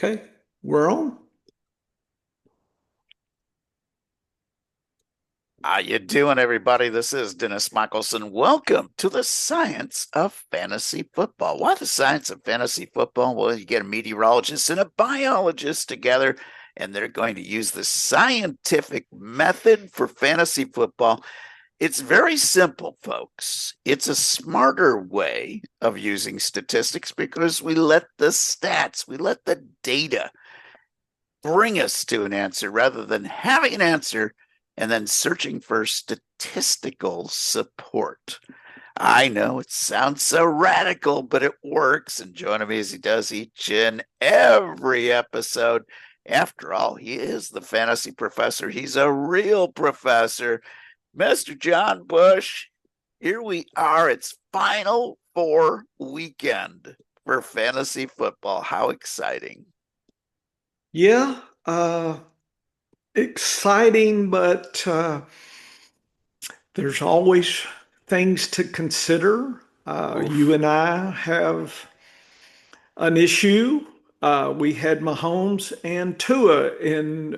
Okay, we're on. How you doing, everybody? This is Dennis Michelson. Welcome to the science of fantasy football. Why the science of fantasy football? Well, you get a meteorologist and a biologist together, and they're going to use the scientific method for fantasy football. It's very simple, folks. It's a smarter way of using statistics because we let the stats, we let the data bring us to an answer rather than having an answer and then searching for statistical support. I know it sounds so radical, but it works. And join me as he does each and every episode. After all, he is the fantasy professor. He's a real professor. Mr. John Bush, here we are. It's Final Four weekend for fantasy football. How exciting! Yeah, exciting, but there's always things to consider. You Oof. and I have an issue. We had Mahomes and Tua in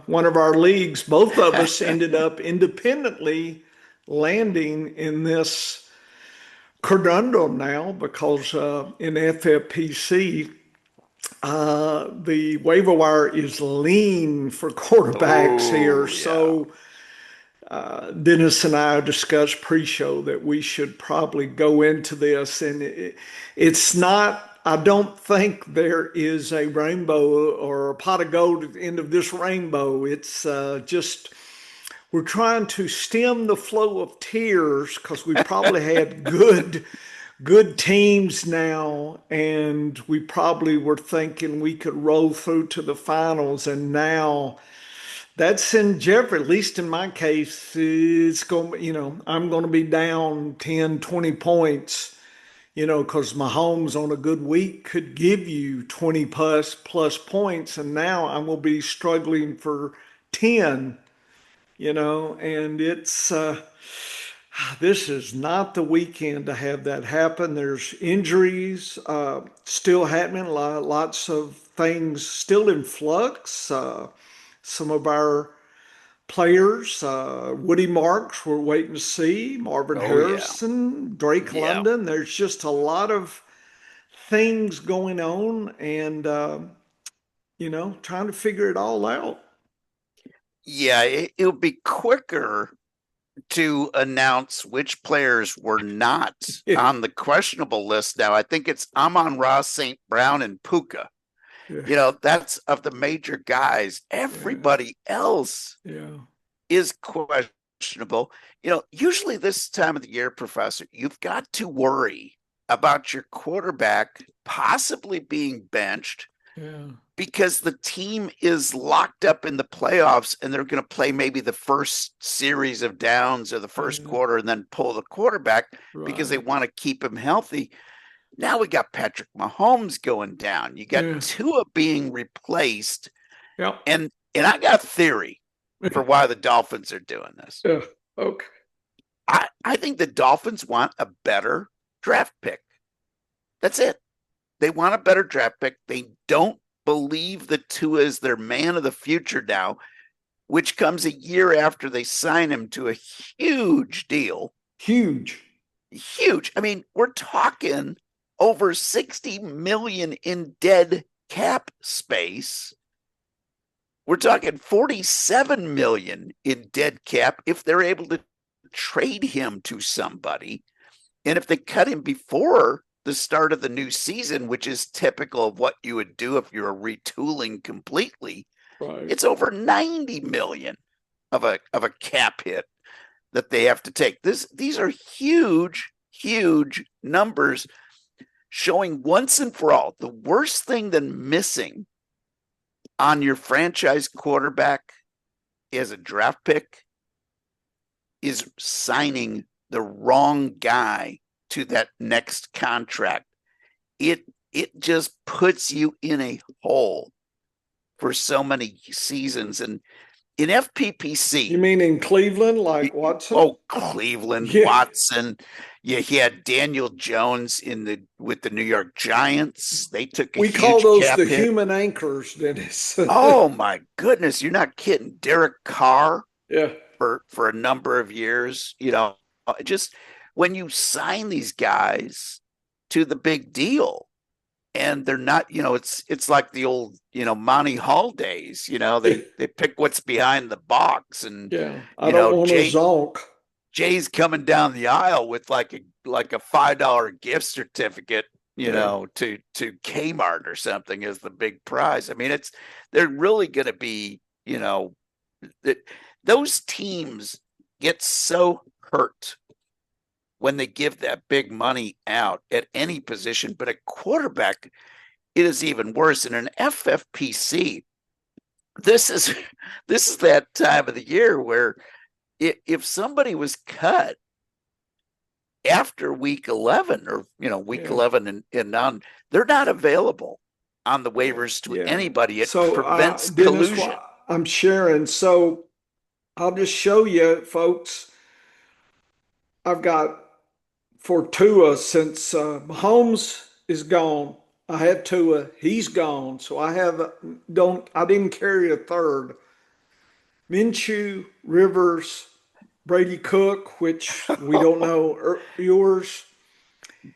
one of our leagues. Both of us ended up independently landing in this conundrum now because in FFPC, the waiver wire is lean for quarterbacks here. Oh, yeah. So Dennis and I discussed pre-show that we should probably go into this, and it's not. I don't think there is a rainbow or a pot of gold at the end of this rainbow. It's just we're trying to stem the flow of tears because we probably had good teams now, and we probably were thinking we could roll through to the finals, and now that's in jeopardy. At least in my case, it's going, I'm going to be down 10, 20 points, because Mahomes on a good week could give you 20 plus points, and now I'm going to be struggling for 10, and it's this is not the weekend to have that happen. There's injuries still happening, lots of things still in flux. Some of our players, Woody Marks, we're waiting to see, Marvin Oh, yeah. Harrison, Drake Yeah. London. There's just a lot of things going on, and trying to figure it all out. Yeah. It'll be quicker to announce which players were not Yeah, on the questionable list now. I think it's Amon-Ra, St. Brown, and Puka. yeah, That's of the major guys. yeah, Everybody else yeah. is questionable. Usually this time of the year, Professor, you've got to worry about your quarterback possibly being benched Yeah. because the team is locked up in the playoffs and they're going to play maybe the first series of downs or the first Yeah, quarter and then pull the quarterback because they right. want to keep him healthy. Now we got Patrick Mahomes going down. You got Yeah, Tua being replaced, yeah, and I got a theory for why the Dolphins are doing this. yeah. Okay. I think the Dolphins want a better draft pick. That's it. They want a better draft pick. They don't believe that Tua is their man of the future now, which comes a year after they sign him to a huge deal. Huge. Huge. I mean, we're talking over 60 million in dead cap space. We're talking 47 million in dead cap if they're able to trade him to somebody. And if they cut him before the start of the new season, which is typical of what you would do if you're retooling completely, Right. it's over 90 million of a cap hit that they have to take. These are huge, huge numbers showing once and for all the worst thing than missing on your franchise quarterback as a draft pick is signing the wrong guy to that next contract. It just puts you in a hole for so many seasons. And in You FPPC. mean in Cleveland, like Watson? Oh, Cleveland, Yeah. Watson. Yeah, he had Daniel Jones with the New York Giants. They took a We call huge those the cap hit. human anchors, Dennis. Oh my goodness, you're not kidding. Derek Carr Yeah. for a number of years. Just when you sign these guys to the big deal, and they're not, it's like the old, Monty Hall days. They pick what's behind the box, and Yeah. I don't want to zonk. Jay's coming down the aisle with like a $5 gift certificate, Yeah. to Kmart or something as the big prize. I mean, they're really going to be, that those teams get so hurt when they give that big money out at any position, but at quarterback, it is even worse. In an FFPC, this is this is that time of the year where if somebody was cut after week 11 or week 11 and on, they're not available on the waivers to anybody. It prevents Dennis, collusion. I'm sharing. So I'll just show you, folks. I've got for Tua since Mahomes is gone. I had Tua, he's gone. So I didn't carry a third. Minshew, Rivers, Brady Cook, which we don't know yours.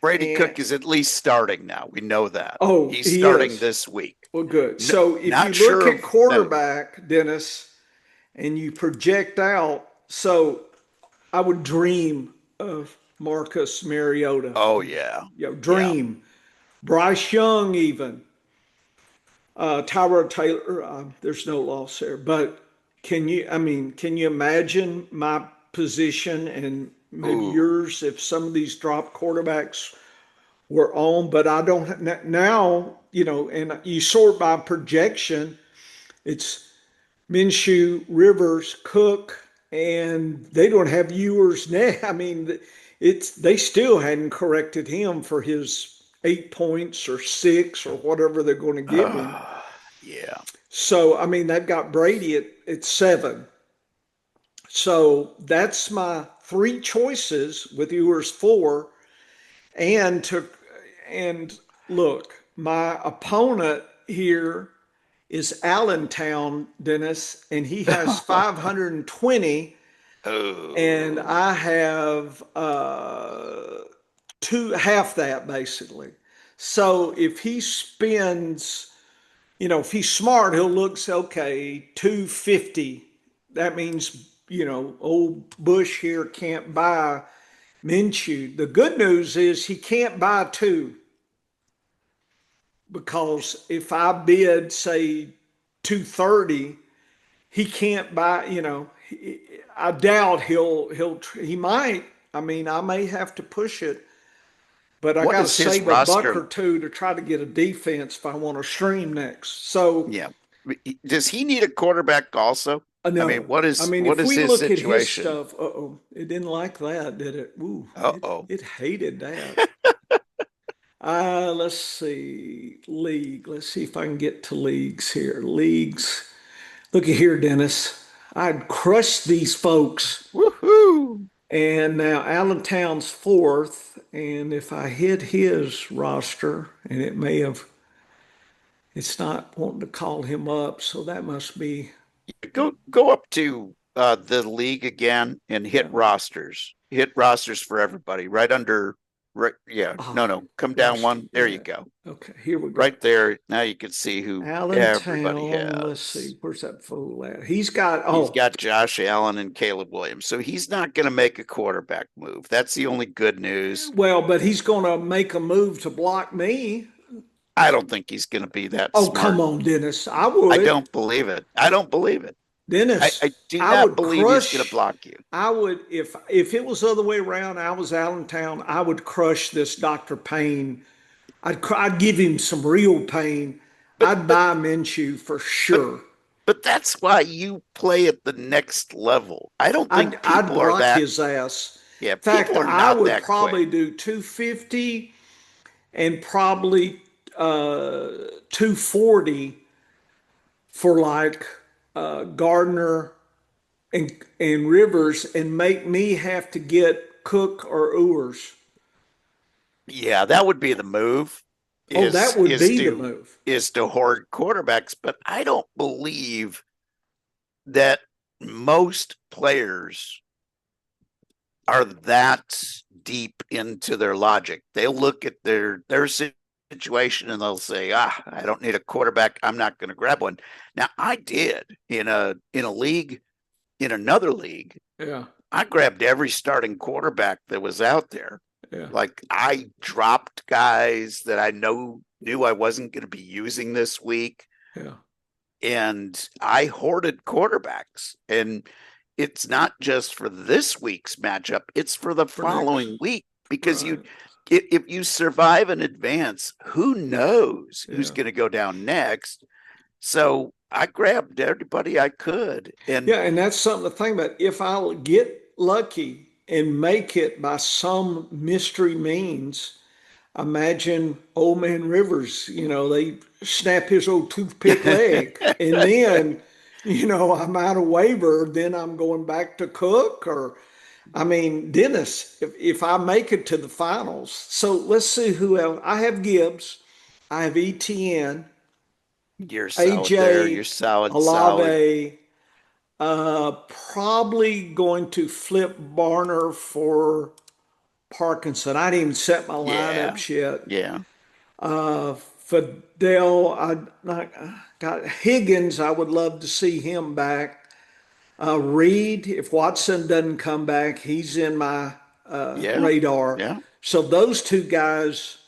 Brady And Cook is at least starting now. We know that. oh, He's he starting is. this week. Well, good. So if you Not look sure at quarterback, Dennis, and you project out, so I would dream of Marcus Mariota. Oh yeah. Dream. Bryce Young, even. Tyrod Taylor, there's no loss there. But can you imagine my position and maybe Ooh. yours if some of these drop quarterbacks were on? But I don't now, and you sort by projection. It's Minshew, Rivers, Cook, and they don't have viewers now. I mean, they still hadn't corrected him for his 8 points or six or whatever they're going to give him. Yeah. So I mean, they've got Brady at 7. So that's my three choices with yours 4. And look, my opponent here is Allentown, Dennis, and he has 520, and Oh. I have half that basically. So if he spends, if he's smart, he'll look okay, 250. That means, old Bush here can't buy Minshew. The good news is he can't buy 2 because if I bid, say, 230, he can't buy, I doubt he might. I mean, I may have to push it, but I What got to is his save a buck roster? or two to try to get a defense if I want to stream next. So, Yeah. Does he need a quarterback also? I mean, no. what I is mean, what if is we his look at his situation? stuff, it didn't like that, did it? Ooh, Uh-oh. it hated that. Let's see. League. Let's see if I can get to leagues here. Leagues. Look at here, Dennis. I'd crush these folks. Woohoo! And now Allentown's 4th. And if I hit his roster, and it's not wanting to call him up, so that must be, Go up to the league again and hit yeah. rosters. Hit rosters for everybody. Right under right, yeah. Oh, No. Come down roster. one. There you Yeah. go. Okay, here we go. Right there. Now you can see who everybody Allentown, let's has. see, where's that fool at? He's got, He's got Josh Allen and Caleb Williams. So he's not going to make a quarterback move. That's the only good news. well, but he's going to make a move to block me. I don't think he's going to be that Oh, come smart. on, Dennis. I I would. don't believe it. I don't believe it. I Dennis, do I not would believe he's going to crush. block you. I would if it was the other way around. I was Allentown. I would crush this Dr. Payne. I'd give him some real pain. But I'd but buy Minshew for but sure. but that's why you play at the next level. I don't think I'd people are block that. his ass. Yeah, In fact, people are I not would that quick. probably do 250 and probably 240 for like Gardner and Rivers and make me have to get Cook or Ewers. Yeah, that would be the move. Oh, that Is would is be the to move. is to hoard quarterbacks, but I don't believe that most players are that deep into their logic. They'll look at their situation and they'll say, I don't need a quarterback. I'm not going to grab one. Now, I did in a league, in another league, Yeah, I grabbed every starting quarterback that was out there. yeah, Like I dropped guys that I knew I wasn't going to be using this week, yeah. and I hoarded quarterbacks. And it's not just for this week's matchup, it's for the For next, following week because right? if you survive in advance, who knows who's Yeah, going to go down next. So I grabbed everybody I could. And yeah. And that's something to think about. If I get lucky and make it by some mystery means, imagine old man Rivers. They snap his old toothpick leg, and then, I'm out of waiver. Then I'm going back to Cook or I mean, Dennis, if I make it to the finals, so let's see who else. I have Gibbs, I have ETN, you're solid there. You're AJ, solid, solid. Olave, probably going to flip Barner for Parkinson. I didn't even set my Yeah. lineups yet. Yeah. Fidel, I got Higgins. I would love to see him back. Reed, if Watson doesn't come back, he's in my Yeah. radar. Yeah. So those two guys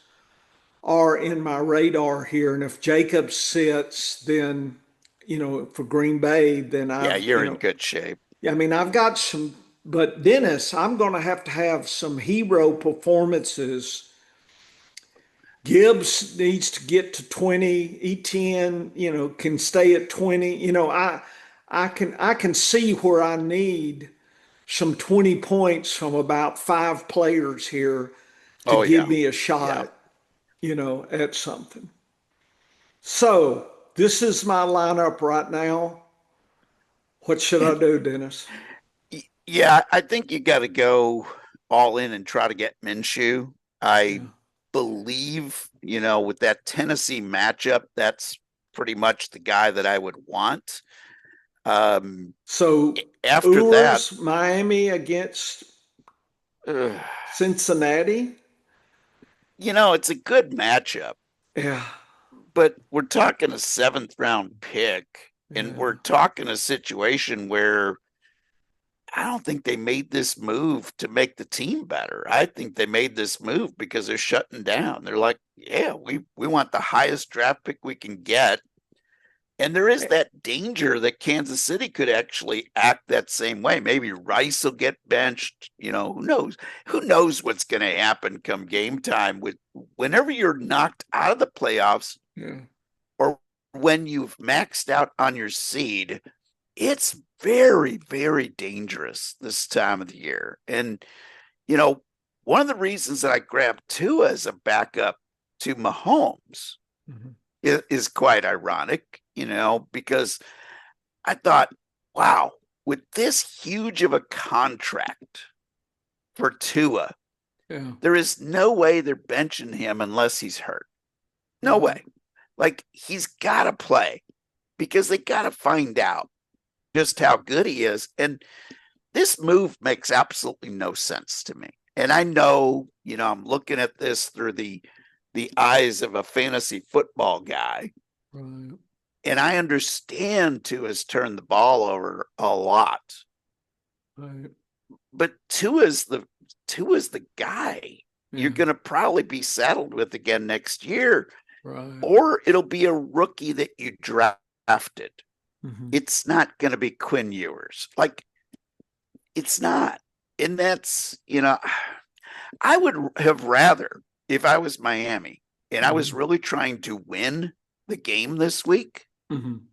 are in my radar here. And if Jacobs sits, then, for Green Bay, then Yeah. I've, You're in good shape. I mean, I've got some, but Dennis, I'm going to have some hero performances. Gibbs needs to get to 20. ETN, can stay at 20. I can see where I need some 20 points from about five players here to Oh give yeah. me a Yeah. shot, at something. So this is my lineup right now. What should I do, Dennis? Yeah, I think you got to go all in and try to get Minshew. I Yeah. believe, with that Tennessee matchup, that's pretty much the guy that I would want. Um, So After that, Ewers, Miami against uh, Cincinnati. it's a good matchup, Yeah, but we're talking a seventh round pick, and yeah. we're talking a situation where I don't think they made this move to make the team better. I think they made this move because they're shutting down. They're like, yeah, we want the highest draft pick we can get. And there is that danger that Kansas City could actually act that same way. Maybe Rice will get benched. Who knows? Who knows what's going to happen come game time with whenever you're knocked out of the playoffs Yeah. or when you've maxed out on your seed, it's very, very dangerous this time of the year. And, one of the reasons that I grabbed Tua as a backup to Mahomes Mhm. is quite ironic, because I thought, wow, with this huge of a contract for Tua, Yeah. there is no way they're benching him unless he's hurt. No Right. way. Like, he's got to play because they got to find out just how good he is. And this move makes absolutely no sense to me. And I know, I'm looking at this through the eyes of a fantasy football guy. Right. And I understand Tua has turned the ball over a lot. Right. But Tua's the guy you're Yeah. going to probably be saddled with again next year. Right. Or it'll be a rookie that you drafted. Mhm. It's not going to be Quinn Ewers. Like, it's not. And that's, I would have rather, if I was Miami and I was Mhm. really trying to win the game this week, Mhm.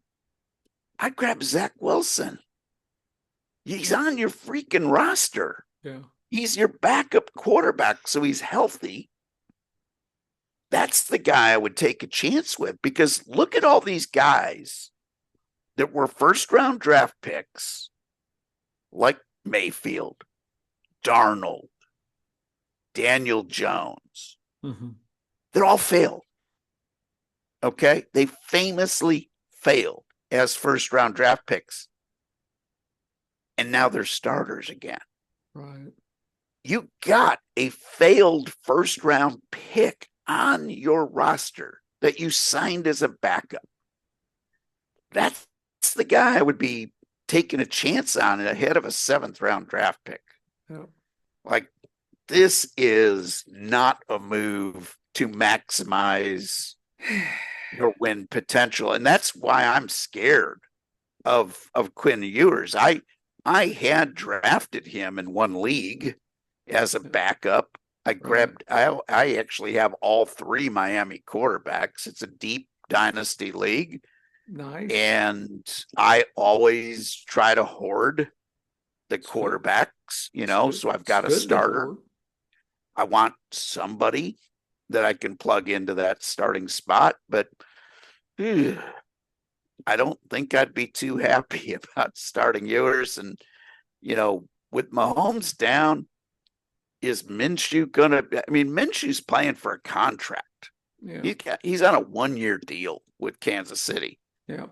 I'd grab Zach Wilson. He's on your freaking roster. Yeah. He's your backup quarterback, so he's healthy. That's the guy I would take a chance with because look at all these guys that were first round draft picks like Mayfield, Darnold, Daniel Jones, they're all failed. Okay. They famously failed as first round draft picks. And now they're starters again. Right. You got a failed first round pick on your roster that you signed as a backup. That's the guy I would be taking a chance on ahead of a 7th round draft pick. Yep. Like, this is not a move to maximize your win potential. And that's why I'm scared of Quinn Ewers. I had drafted him in one league as a backup. I actually have all 3 Miami quarterbacks. It's a deep dynasty league. Nice. And I always try to hoard the quarterbacks, so I've got a starter. I want somebody that I can plug into that starting spot, but I don't think I'd be too happy about starting Ewers. And, with Mahomes down, is Minshew Minshew's playing for a contract. Yeah. He's on a 1-year deal with Kansas City. Yeah.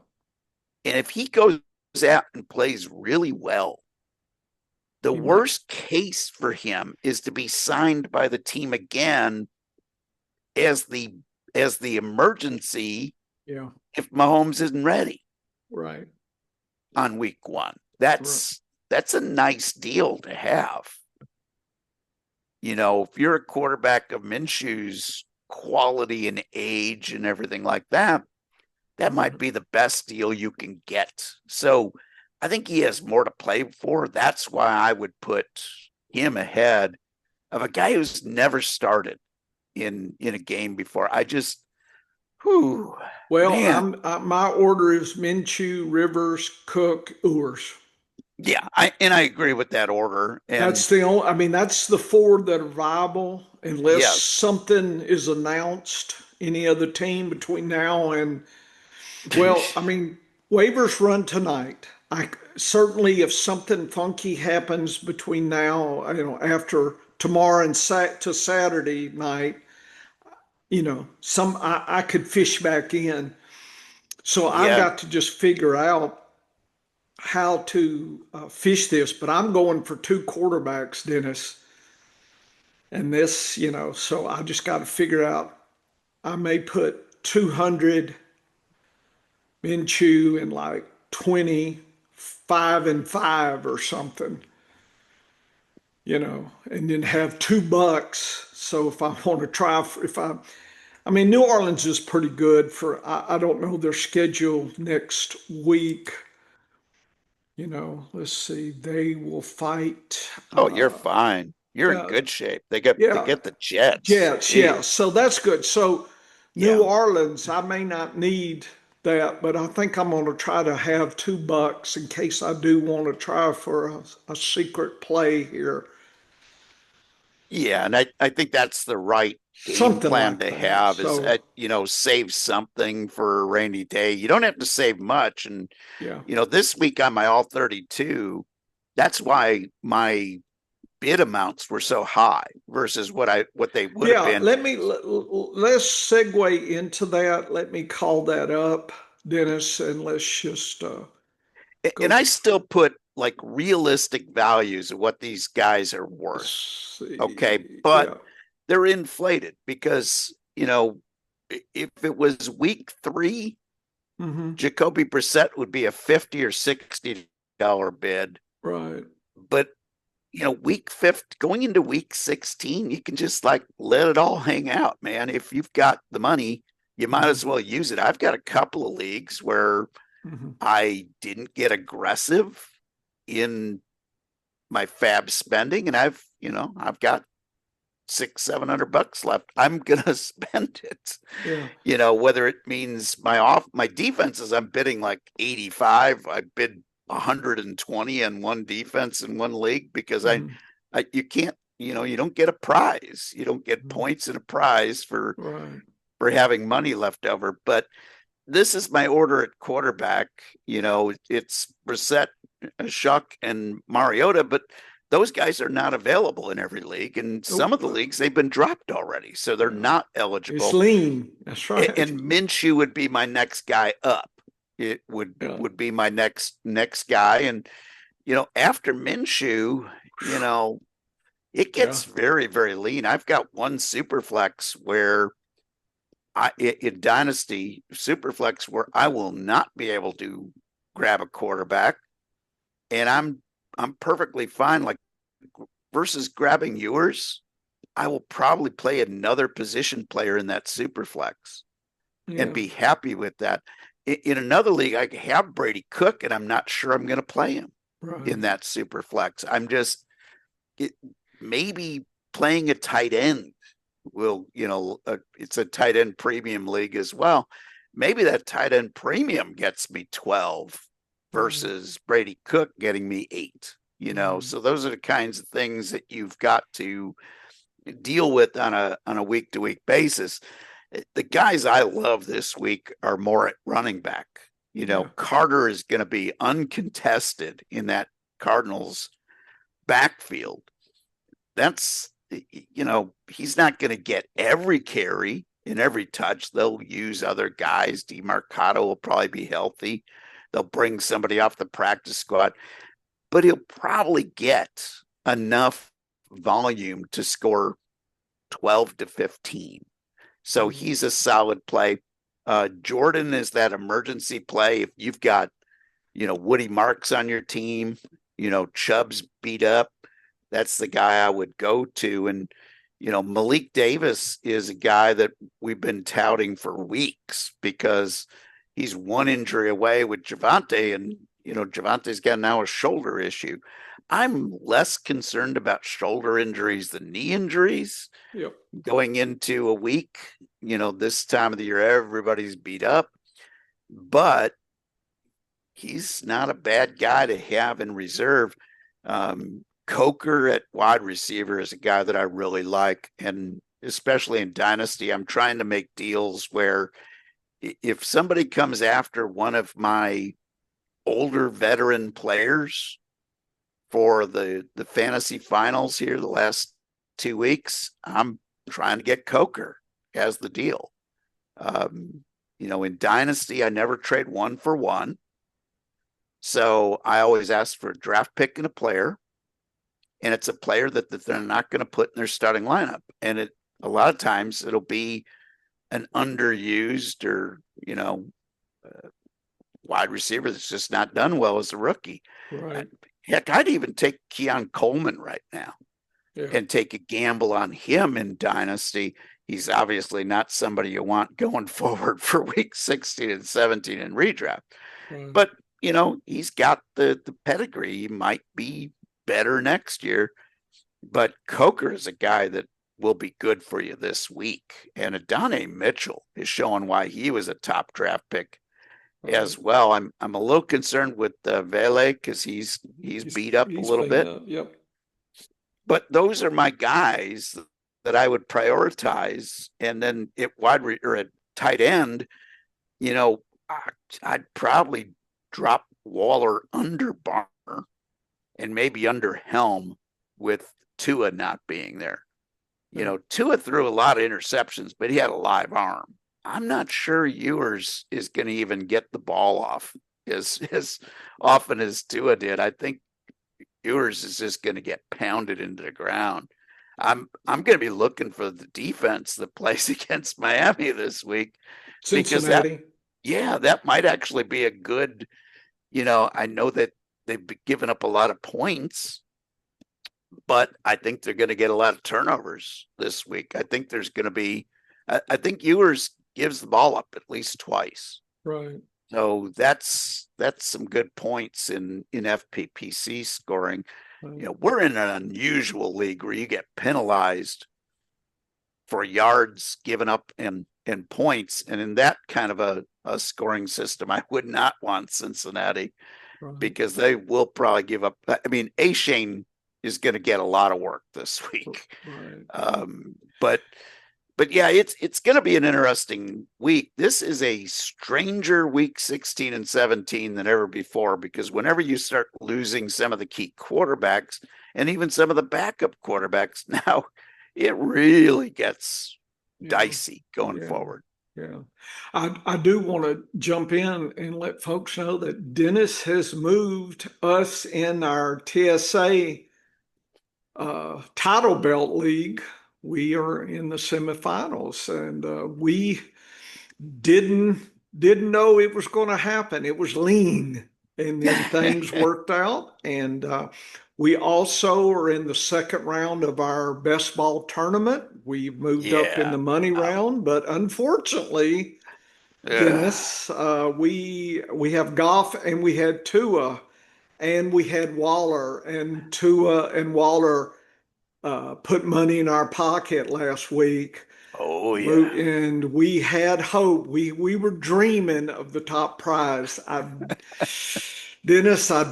And if he goes out and plays really well, the worst case for him is to be signed by the team again as the emergency. Yeah. If Mahomes isn't ready. Right. On week 1. That's a nice deal to have. If you're a quarterback of Minshew's quality and age and everything like that, that might be the best deal you can get. So I think he has more to play for. That's why I would put him ahead of a guy who's never started in a game before. My order is Minshew, Rivers, Cook, Ewers. Yeah, I agree with that order. And that's that's the 4 that are viable unless something is announced, any other team between now and, waivers run tonight. Certainly if something funky happens between now, after tomorrow and to Saturday night, I could fish back in. So I've got to just figure out how to fish this, but I'm going for 2 quarterbacks, Dennis. And this, so I just got to figure out, I may put 200 Minshew and like 25 and 5 or something, and then have $2. So if I want to try, New Orleans is pretty good I don't know their schedule next week. Let's see. They will fight. Oh, you're fine. You're in good shape. They get the Jets. Jets, yeah. So that's good. So New Orleans, I may not need that, but I think I'm going to try to have $2 in case I do want to try for a secret play here. Yeah, and I think that's the right game plan to have is, save something for a rainy day. You don't have to save much. And, this week on my all 32, that's why my bid amounts were so high versus what they would have been. Let's segue into that. Let me call that up, Dennis, and let's just and I still put like realistic values of what these guys are worth. Okay. But they're inflated because, if it was week 3, Jacoby Brissett would be a $50 or $60 bid. Right. But, week 5 going into week 16, you can just like let it all hang out, man. If you've got the money, you might as well use it. I've got a couple of leagues where I didn't get aggressive in my fab spending, and I've got $600-700 left. I'm gonna spend it. Whether it means my defenses, I'm bidding like 85. I bid 120 on one defense in one league because you can't, you don't get a prize. You don't get points and a prize for having money left over. But this is my order at quarterback. It's Brissett, Shuck, and Mariota, but those guys are not available in every league. And some of the leagues, they've been dropped already, so they're not eligible. It's lean. That's right. And Minshew would be my next guy up. It would be my next guy. And, after Minshew, it gets very, very lean. I've got one super flex where in Dynasty Superflex where I will not be able to grab a quarterback, and I'm perfectly fine. Like versus grabbing yours, I will probably play another position player in that Superflex and be happy with that. In another league, I have Brady Cook, and I'm not sure I'm going to play him in that Superflex. I'm just maybe playing a tight end will, it's a tight end premium league as well. Maybe that tight end premium gets me 12 versus Brady Cook getting me 8, so those are the kinds of things that you've got to deal with on a week-to-week basis. The guys I love this week are more at running back. Carter is going to be uncontested in that Cardinals backfield. That's, he's not going to get every carry and every touch. They'll use other guys. DeMarcado will probably be healthy. They'll bring somebody off the practice squad, but he'll probably get enough volume to score 12 to 15. So he's a solid play. Jordan is that emergency play. If you've got, Woody Marks on your team, Chubb's beat up, that's the guy I would go to. And, Malik Davis is a guy that we've been touting for weeks because he's one injury away with Javonte, and, Javante's got now a shoulder issue. I'm less concerned about shoulder injuries than knee injuries. Going into a week, this time of the year, everybody's beat up, but he's not a bad guy to have in reserve. Coker at wide receiver is a guy that I really like. And especially in Dynasty, I'm trying to make deals where if somebody comes after one of my older veteran players for the fantasy finals here the last 2 weeks, I'm trying to get Coker as the deal. In Dynasty, I never trade 1 for 1. So I always ask for a draft pick and a player. And it's a player that they're not going to put in their starting lineup. And a lot of times it'll be an underused or, wide receiver that's just not done well as a rookie. Heck, I'd even take Keon Coleman right now and take a gamble on him in Dynasty. He's obviously not somebody you want going forward for week 16 and 17 in redraft. But, he's got the pedigree. He might be better next year. But Coker is a guy that will be good for you this week. And Adonai Mitchell is showing why he was a top draft pick as well. I'm a little concerned with Vele because he's beat up a little bit. But those are my guys that I would prioritize. And then at at tight end, I'd probably drop Waller under Barner and maybe under Helm with Tua not being there. Tua threw a lot of interceptions, but he had a live arm. I'm not sure Ewers is going to even get the ball off as often as Tua did. I think Ewers is just going to get pounded into the ground. I'm going to be looking for the defense that plays against Miami this week. Cincinnati. Because that might actually be a good, I know that they've given up a lot of points, but I think they're going to get a lot of turnovers this week. I think there's going to be, I think Ewers gives the ball up at least twice. So that's some good points in FPPC scoring. We're in an unusual league where you get penalized for yards given up and points. And in that kind of a scoring system, I would not want Cincinnati because they will probably give up. I mean, Ashane is going to get a lot of work this week. But But yeah, it's going to be an interesting week. This is a stranger week 16 and 17 than ever before, because whenever you start losing some of the key quarterbacks and even some of the backup quarterbacks, now it really gets Yeah. dicey going Yeah. forward. Yeah. I do want to jump in and let folks know that Dennis has moved us in our TSA title belt league. We are in the semifinals, and we didn't didn't know it was going to happen. It was lean, and then things worked out. And we also are in the second round of our best ball tournament. We moved up in Yeah. the money round, but unfortunately, Ugh. Dennis, we have Goff and we had Tua and we had Waller, and Tua and Waller put money in our pocket last week. Oh yeah. And we had hope. We were dreaming of the top prize. Dennis, I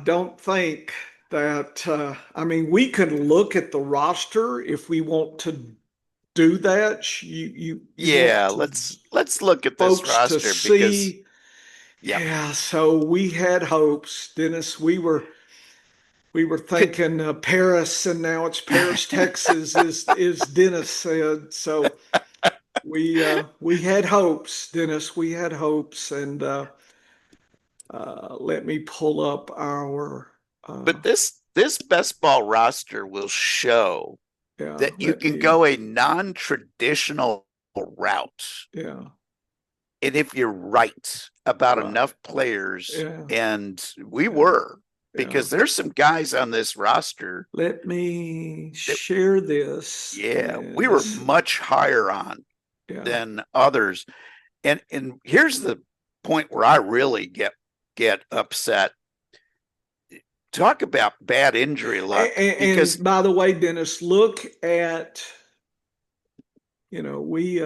don't think that I mean, we can look at the roster if we want to do that. You want Yeah, to let's look at this folks to roster because see. yep. Yeah, so we had hopes, Dennis. We were Could thinking Paris, and now it's Paris, Texas, is Dennis said. So we had hopes, Dennis. We had hopes, and let me pull up our but this best ball roster will show yeah. that you Let can me go a non-traditional route. yeah. And if you're right about Right. enough players, Yeah. and we Yeah. were, Yeah. because there's some guys on this roster Let me that, share this, yeah, and we were this much higher on yeah. than others. And here's the point where I really get upset. Talk about bad injury luck, And because by the way, Dennis, look at we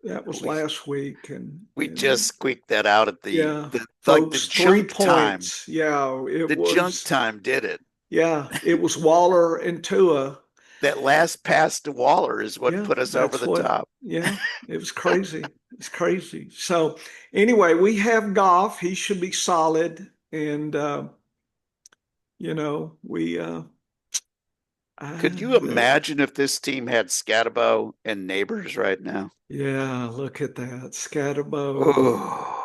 that was we last week, and we just squeaked that out at yeah, the folks, three junk time. points. Yeah, it The junk was. time did it. Yeah, it was Waller and Tua. That last pass to Waller is what Yeah, put us over that's the what. top. Yeah, it was crazy. It's crazy. So anyway, we have Goff. He should be solid, and we. Could you imagine if this team had Scatabo and Neighbors right now? Yeah, look at that. Scatterbo. Oh,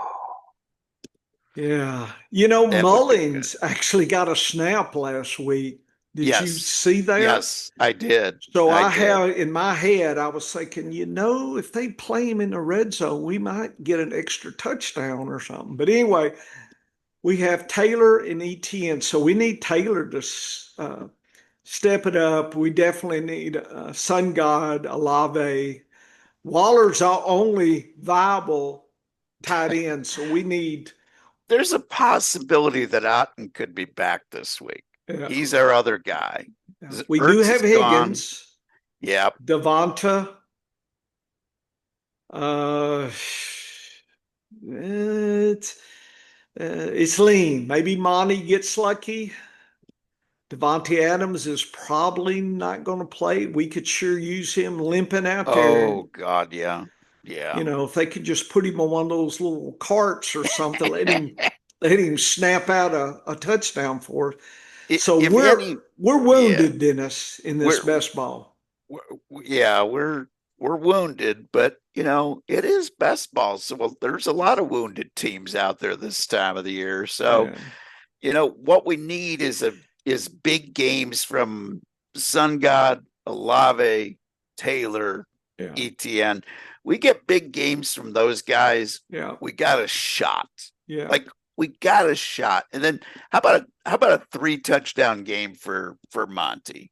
Yeah. that would be good. Mullins actually got a snap last week. Did you Yes. see that? Yes, I did. So I I did. have in my head, I was thinking, if they play him in the red zone, we might get an extra touchdown or something. But anyway, we have Taylor and ETN. So we need Taylor to step it up. We definitely need Sun God, Alave. Waller's our only viable tight end. So we need, There's a possibility that Otten could be back this week. yeah, He's our other guy. yeah. We do Ertz have is gone. Higgins, Yep. Devonta. Uh, it's it's lean. Maybe Monty gets lucky. Devontae Adams is probably not going to play. We could sure use him limping out there. Oh God, yeah. Yeah. If they could just put him on one of those little carts or something, let him snap out a touchdown for us. So If we're any, we're yeah, wounded, Dennis, in this we're, best ball. yeah, we're wounded, but it is best ball. So well, there's a lot of wounded teams out there this time of the year. So Yeah, what we need is big games from Sun God, Olave, Taylor, yeah, ETN. We get big games from those guys. yeah, We got a shot. yeah. Like we got a shot. And then how about a 3 touchdown game for Monty?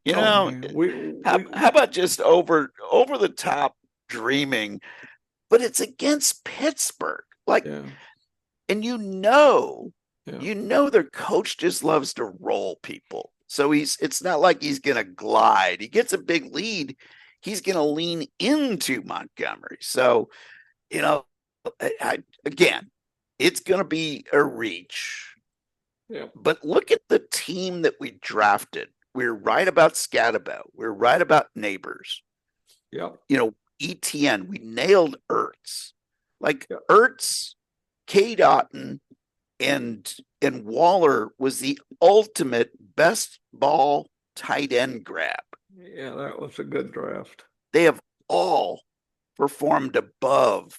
You Oh know, man, how about just over the top dreaming? But it's against Pittsburgh. Like, yeah, and yeah. their coach just loves to roll people. So it's not like he's gonna glide. He gets a big lead, he's gonna lean into Montgomery. So, you know, again, it's gonna be a reach. Yeah. But look at the team that we drafted. We're right about Scatabo. We're right about Neighbors. Yep. ETN, we nailed Ertz. Like Yep. Ertz, K. Dotton, and Waller was the ultimate best ball tight end grab. Yeah, that was a good draft. They have all performed above.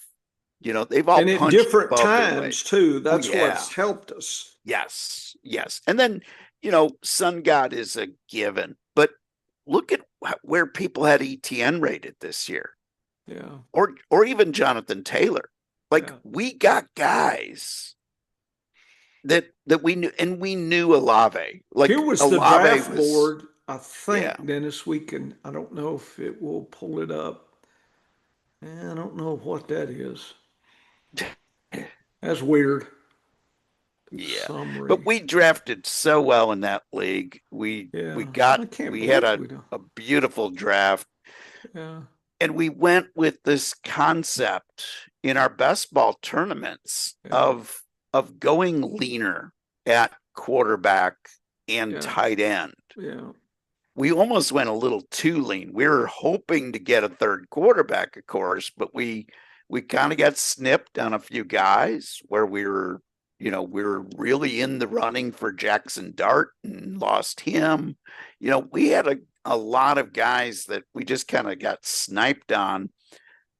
They've all And at punched different above their weight. times too. Oh That's yeah, what's helped us. yes, yes. And then Sun God is a given, but look at where people had ETN rated this year. Yeah. Or even Jonathan Taylor. Like Yeah. we got guys that we knew, and we knew Olave. Here Like was the Olave draft was, board. I yeah. think, Dennis, I don't know if it will pull it up. I don't know what that is. That's weird. Yeah. But Summary. we drafted so well in that league. We Yeah. we got I can't we had believe a, we don't. a beautiful draft, Yeah. and we went with this concept in our best ball tournaments Yeah. of going leaner at quarterback and Yeah. tight end. Yeah. We almost went a little too lean. We were hoping to get a third quarterback, of course, but we kind of got snipped on a few guys where we were really in the running for Jackson Dart and lost him. We had a lot of guys that we just kind of got sniped on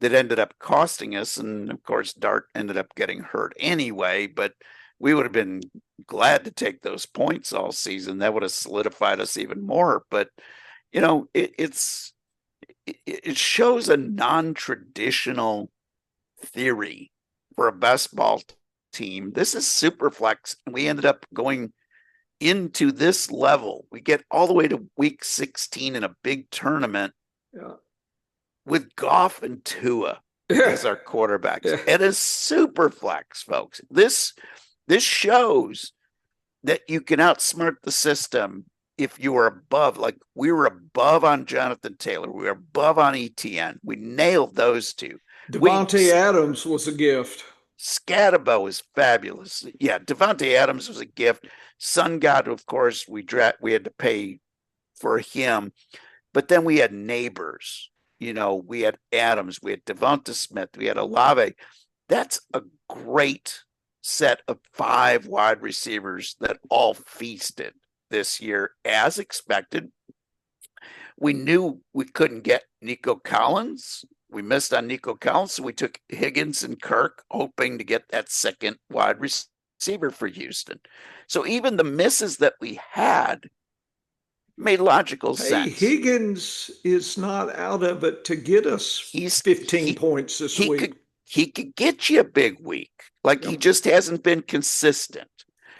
that ended up costing us. And of course, Dart ended up getting hurt anyway, but we would have been glad to take those points all season. That would have solidified us even more. But, it shows a non-traditional theory for a best ball team. This is super flex. And we ended up going into this level. We get all the way to week 16 in a big tournament. Yeah. With Goff and Tua as our quarterbacks. Yeah. It is super flex, folks. This shows that you can outsmart the system if you are above. Like we were above on Jonathan Taylor. We were above on ETN. We nailed those two. Devontae Adams was a gift. Scatabo is fabulous. Yeah, Devontae Adams was a gift. Sun God, of course, we had to pay for him. But then we had neighbors. We had Adams, we had Devonta Smith, we had Olave. That's a great set of 5 wide receivers that all feasted this year as expected. We knew we couldn't get Nico Collins. We missed on Nico Collins, so we took Higgins and Kirk, hoping to get that second wide receiver for Houston. So even the misses that we had made logical sense. Higgins is not out of it to get us 15 points this week. He could get you a big week. Like he just hasn't been consistent.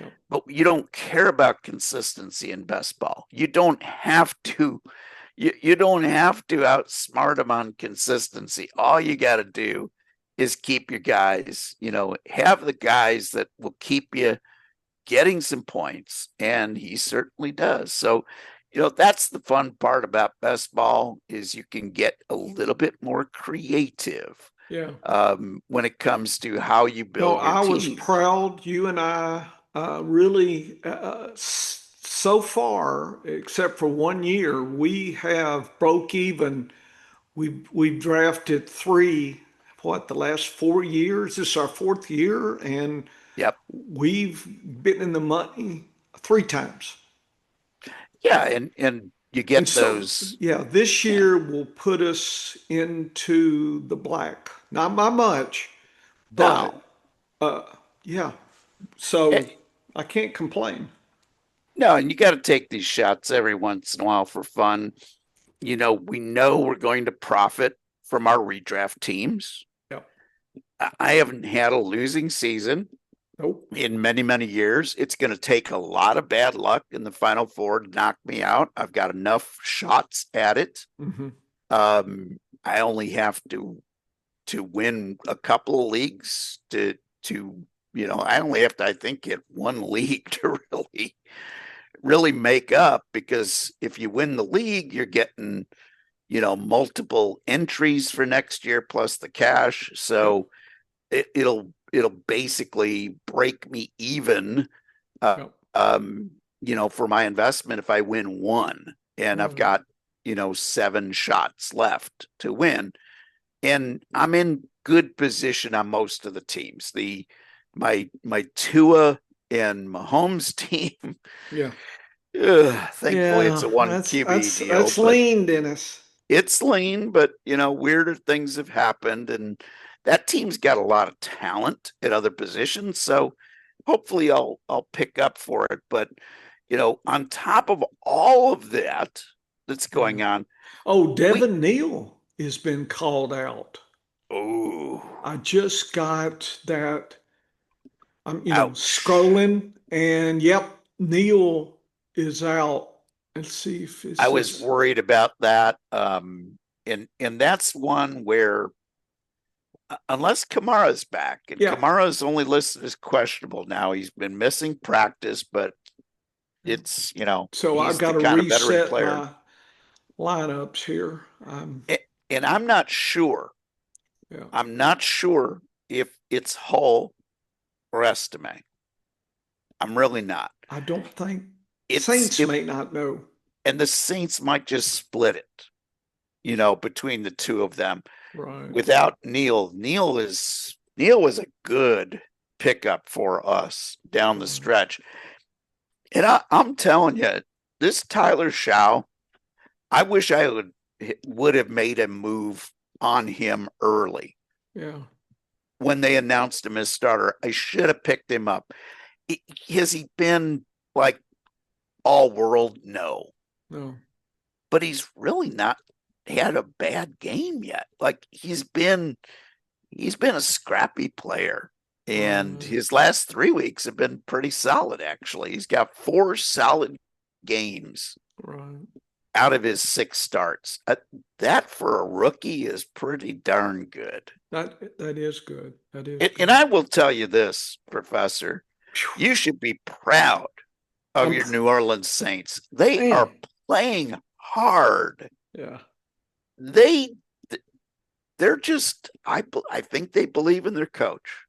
Yep. But you don't care about consistency in best ball. You don't have to. You don't have to outsmart them on consistency. All you got to do is keep your guys. Have the guys that will keep you getting some points, and he certainly does. So. That's the fun part about best ball is you can get a little bit more creative. Yeah. When it comes to how you build your team. Was proud. You and I really, so far, except for 1 year, we have broke even. We've drafted 3. The last 4 years? This is our 4th year, and yep, we've been in the money 3 times. Yeah, and you get those. Yeah, this year will put us into the black. Not by much, but yeah. So I can't complain. No, and you got to take these shots every once in a while for fun. We know we're going to profit from our redraft teams. Yep. I haven't had a losing season. Nope. In many, many years. It's going to take a lot of bad luck in the Final Four to knock me out. I've got enough shots at it. Mm-hmm. I only have to win a couple of leagues to I only have to, I think, get 1 league to really make up, because if you win the league, you're getting, multiple entries for next year plus the cash. So it'll basically break me even, for my investment if I win 1. And I've got 7 shots left to win. And I'm in good position on most of the teams. My Tua and Mahomes team, Yeah. thankfully it's Yeah. a one That's QB that's deal, that's but lean, Dennis. it's lean, but weirder things have happened, and that team's got a lot of talent at other positions. So hopefully I'll pick up for it. But on top of all of that's Yeah. going on, Oh, we Devin Neal has been called out. oh I just got that. I'm, ouch. scrolling, and yep, Neal is out. Let's see if I is was this. worried about that. And that's one where unless Kamara's back, and Yeah. Kamara's only listed as questionable now. He's been missing practice, but it's So I he's the got to kind of veteran reset player. my lineups here. And I'm not sure. Yeah. I'm not sure if it's Hull or Estime. I'm really not. I don't think It's Saints it, may not know. and the Saints might just split it, between the two of them. Right. Without Neal was a good pickup for us down the Right. stretch. And I'm telling you, this Tyler Shaw, I wish I would have made a move on him early Yeah. when they announced him as starter. I should have picked him up. Has he been like all world? No, No. but he's really not had a bad game yet. Like he's been a scrappy player, and Right. his last 3 weeks have been pretty solid. Actually, he's got 4 solid games Right. out of his 6 starts. That for a rookie is pretty darn good. That is good. That is And good. I will tell you this, Professor, Phew. you should be proud of I'm your New Orleans Saints. They man. are playing hard. Yeah. They they're just I think they believe in their coach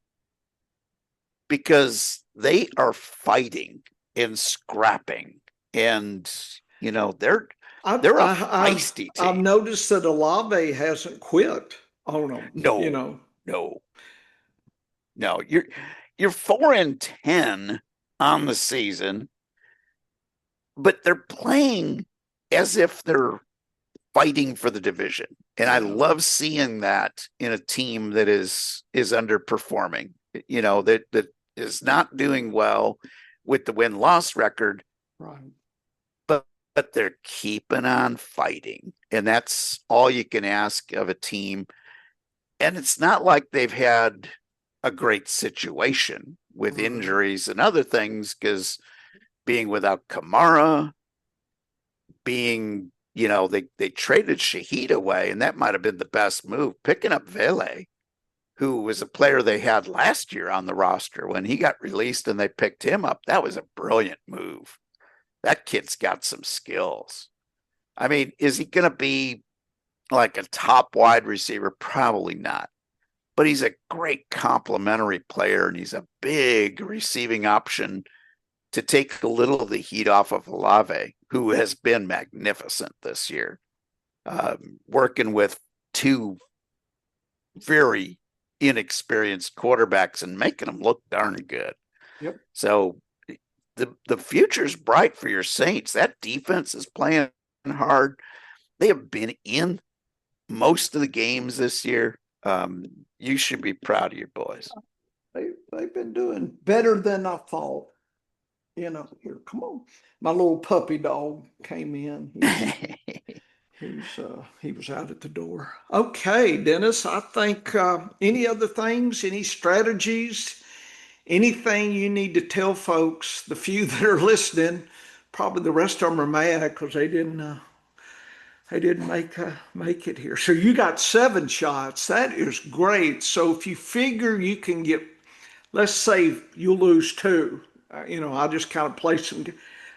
because they are fighting and scrapping, and they're I've they're a I've feisty I've team. noticed that Olave hasn't quit on them. No, no, no. You're 4-10 on the season, but they're playing as if they're fighting for the division. And I Yeah. love seeing that in a team that is underperforming, that is not doing well with the win-loss record, Right. but they're keeping on fighting. And that's all you can ask of a team. And it's not like they've had a great situation with Right. injuries and other things, because being without Kamara, being they traded Shahid away, and that might have been the best move. Picking up Vele, who was a player they had last year on the roster when he got released and they picked him up, that was a brilliant move. That kid's got some skills. I mean, is he going to be like a top wide receiver? Probably not. But he's a great complementary player, and he's a big receiving option to take a little of the heat off of Olave, who has been magnificent this year, working with 2 very inexperienced quarterbacks and making them look darn good. Yep. So the future's bright for your Saints. That defense is playing hard. They have been in most of the games this year. You should be proud of your boys. They've been doing better than I thought. Here, come on. My little puppy dog came in. He was out at the door. Okay, Dennis, I think any other things, any strategies, anything you need to tell folks, the few that are listening, probably the rest of them are mad because they didn't make it here. So you got 7 shots. That is great. So if you figure you can get, let's say you lose 2, I just kind of play some.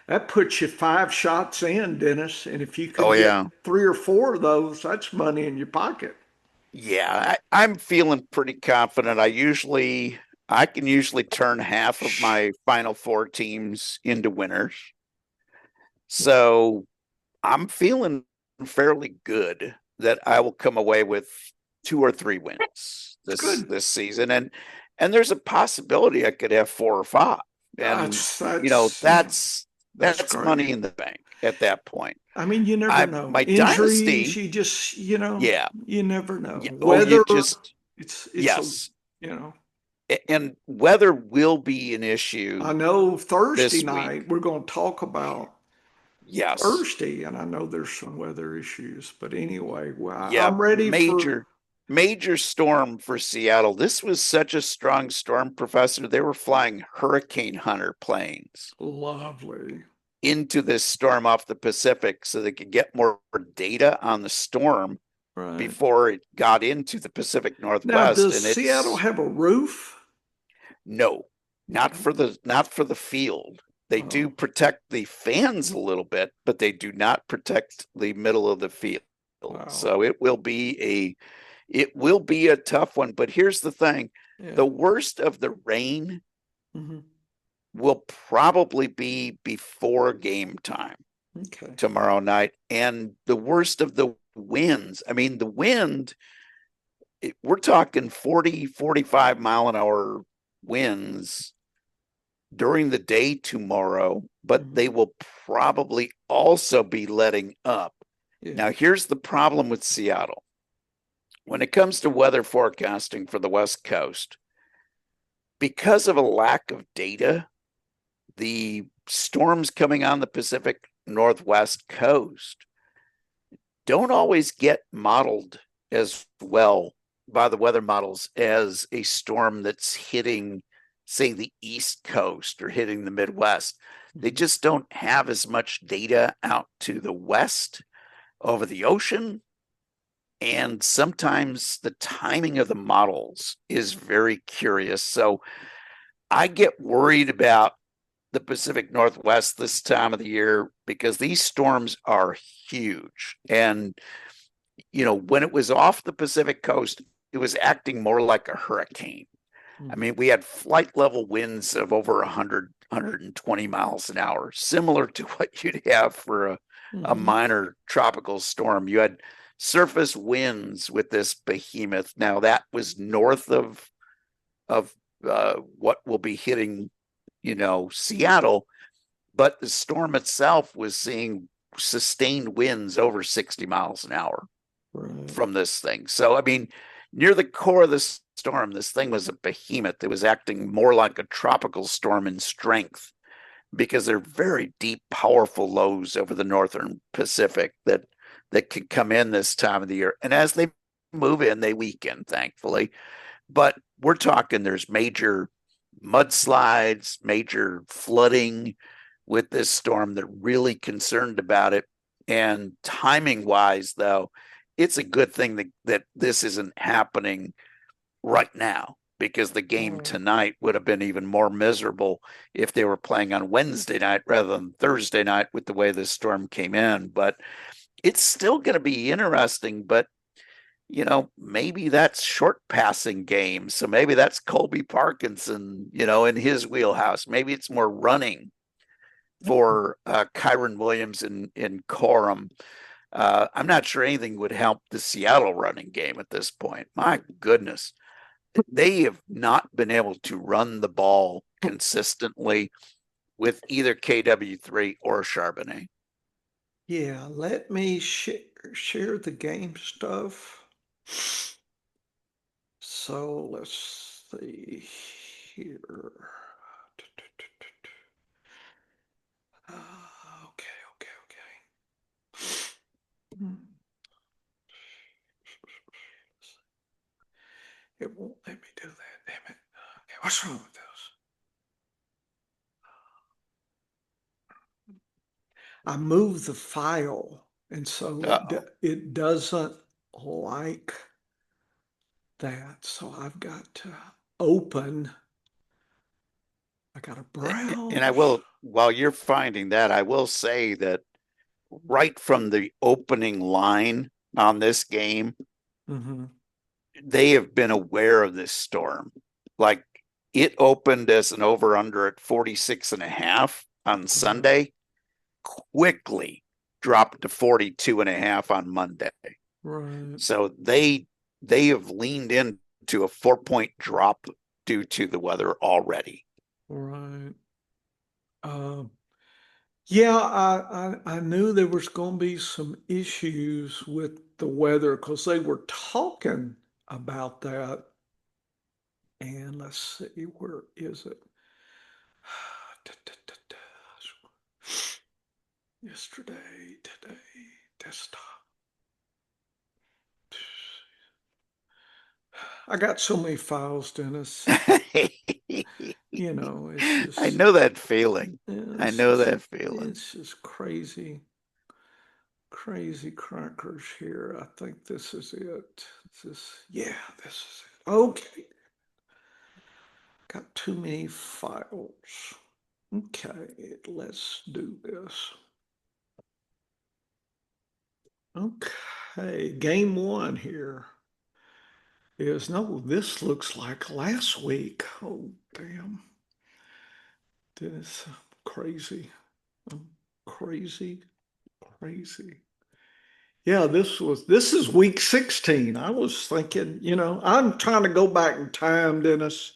That puts you 5 shots in, Dennis. And if you Oh could get yeah. 3 or 4 of those, that's money in your pocket. Yeah, I'm feeling pretty confident. I can usually turn half of my final 4 teams into winners. So I'm feeling fairly good that I will come away with 2 or 3 wins Good. this season, and there's a possibility I could have 4 or 5, and that's great. money in the bank at that point. I mean, you never know. My Injuries, dynasty, you just, yeah, you never know. yeah, oh, you Weather, just it's a, yes, you know. and weather will be an issue I know Thursday this week. night we're going to talk about Yes, Thursday, and I know there's some weather issues, but anyway, well, yeah, I'm ready for major storm for Seattle. This was such a strong storm, Professor. They were flying Hurricane Hunter planes lovely. into this storm off the Pacific so they could get more data on the storm Right. before it got into the Pacific Now, Northwest. does And Seattle it's have a roof? no, not Okay. for the field. They do Oh, protect the fans a little bit, but they do not protect the middle of the field. wow. So it will be a tough one. But here's the thing: Yeah. the worst of the rain Hmm. will probably be before game time Okay. tomorrow night, and the worst of the winds. I mean, the wind, we're talking 40, 45 mile an hour winds during the day tomorrow, but Hmm. they will probably also be letting up. Yeah. Now, here's the problem with Seattle. When it comes to weather forecasting for the West Coast, because of a lack of data, the storms coming on the Pacific Northwest coast don't always get modeled as well by the weather models as a storm that's hitting, say, the East Coast or hitting the Midwest. They just don't have as much data out to the west over the ocean. And sometimes the timing of the models is very curious. So I get worried about the Pacific Northwest this time of the year because these storms are huge. And, when it was off the Pacific coast, it was acting more like a hurricane. I Hmm. mean, we had flight level winds of over 100, 120 miles an hour, similar to what you'd have for a Hmm. minor tropical storm. You had surface winds with this behemoth. Now, that was north of what will be hitting, Seattle, but the storm itself was seeing sustained winds over 60 miles an hour Right. from this thing. So, I mean, near the core of the storm, this thing was a behemoth. It was acting more like a tropical storm in strength because they're very deep, powerful lows over the northern Pacific that can come in this time of the year. And as they move in, they weaken, thankfully. But we're talking there's major mudslides, major flooding with this storm. They're really concerned about it. And timing wise, though, it's a good thing that this isn't happening right now because the game Oh, tonight would have been even more miserable if they were playing on Wednesday night rather than Thursday night with the way this storm came in. But it's still going to be interesting. But maybe that's short passing games. So maybe that's Colby Parkinson, in his wheelhouse. Maybe it's more running for Kyron Williams in Corum. I'm not sure anything would help the Seattle running game at this point. My goodness. They have not been able to run the ball consistently with either KW3 or Charbonnet. yeah. Let me share the game stuff. So let's see here. Okay, okay, okay. Hmm. It won't let me do that. Damn it. Okay, what's wrong with this? I moved the file, and so Uh-oh. it doesn't like that. So I've got to open. I got to And I browse. will, while you're finding that, I will say that right from the opening line on this game, Hmm. they have been aware of this storm. Like it opened as an over under at 46 and a half on Right. Sunday. Quickly, dropped to 42.5 on Monday. Right. So they have leaned into a 4 point drop due to the weather already. Right. Uh, yeah, I knew there was going to be some issues with the weather because they were talking about that. And let's see, where is it? Yesterday, today, desktop. I got so many files, Dennis. It's I just, know that feeling. yeah, I know that feeling. it's just crazy, crazy crackers here. I think this is it. Yeah, this is it. Okay, got too many files. Okay, let's do this. Okay, game one here is no, this looks like last week. Oh, damn. This crazy. Crazy, crazy. Yeah, this is week 16. I was thinking, I'm trying to go back in time, Dennis,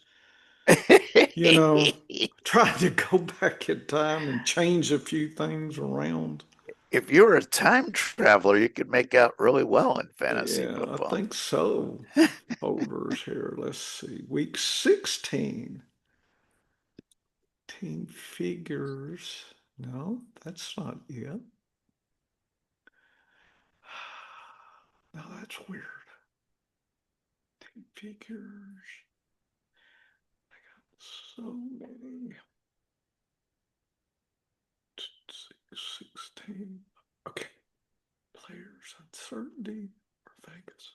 you know, trying to go back in time and change a few things around. If you were a time traveler, you could make out really well in fantasy Yeah, I football. think so. Folders here. Let's see. Week 16. Team figures. No, that's not it. No, that's weird. Team figures. So many. 16. Okay. Players uncertainty or Vegas.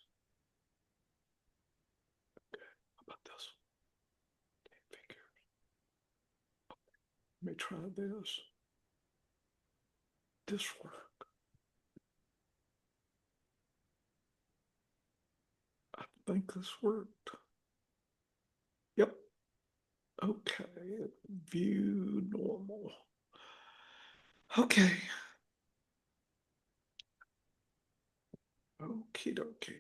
Okay. How about this? Team figures. Let me try this. This work. I think this worked. Yep. Okay. View normal. Okay. Okie dokie.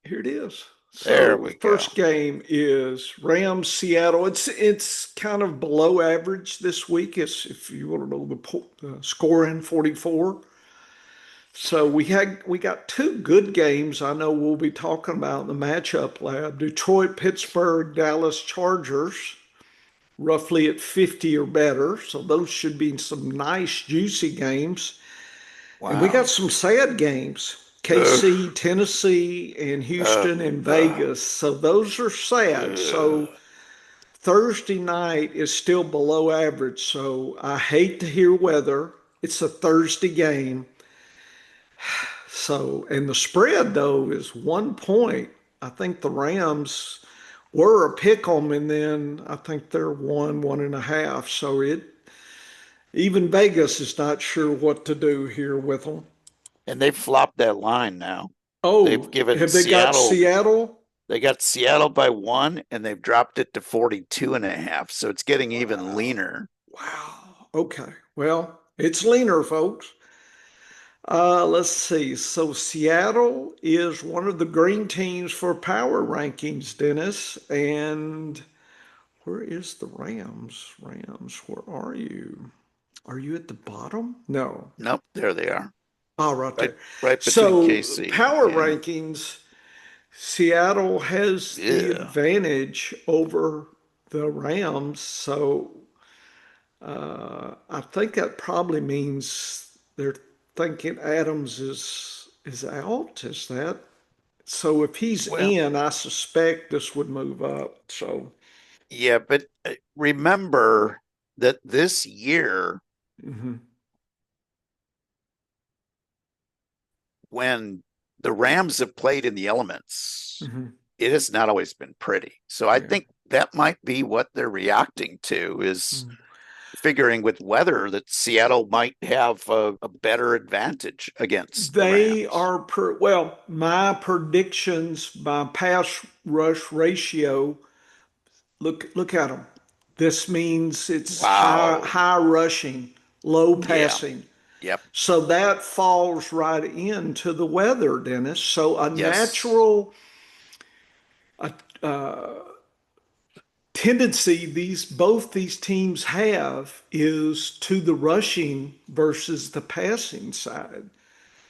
Here it is. There So we go. first game is Rams Seattle. It's kind of below average this week. It's if you want to know the scoring 44. So we got two good games. I know we'll be talking about in the matchup lab. Detroit, Pittsburgh, Dallas Chargers, roughly at 50 or better. So those should be some nice juicy games. And we got Wow. some sad games. Ugh, KC, Tennessee, and ugh, Houston and ugh, Vegas. So those are sad. ugh. So Thursday night is still below average. So I hate to hear weather. It's a Thursday game. So, and the spread though is 1 point. I think the Rams were a pick 'em, and then I think they're 1.5. So even Vegas is not sure what to do here with them. And they've flopped that line now. They've Oh, given have they got Seattle, Seattle? they got Seattle by 1 and they've dropped it to 42.5. So it's getting even Wow. leaner. Wow. Okay. Well, it's leaner, folks. Let's see. So Seattle is one of the green teams for power rankings, Dennis. And where is the Rams? Rams, where are you? Are you at the bottom? No. Nope, there they are. Oh, right Right there. right between So KC. power Yeah. rankings, Seattle has the Yeah. advantage over the Rams. So I think that probably means they're thinking Adams is out. Is that so? If he's Well, in, I suspect this would move up. So, yeah, but remember that this year, mhm, when the Rams have played in the elements, mhm, it has not always been pretty. So I yeah. think that might be what they're reacting to is Mm. figuring with weather that Seattle might have a better advantage against the They Rams. are well. My predictions by pass rush ratio. Look at them. This means it's Wow. high rushing, low Yeah. passing. Yep. So that falls right into the weather, Dennis. So a Yes. natural tendency both these teams have is to the rushing versus the passing side.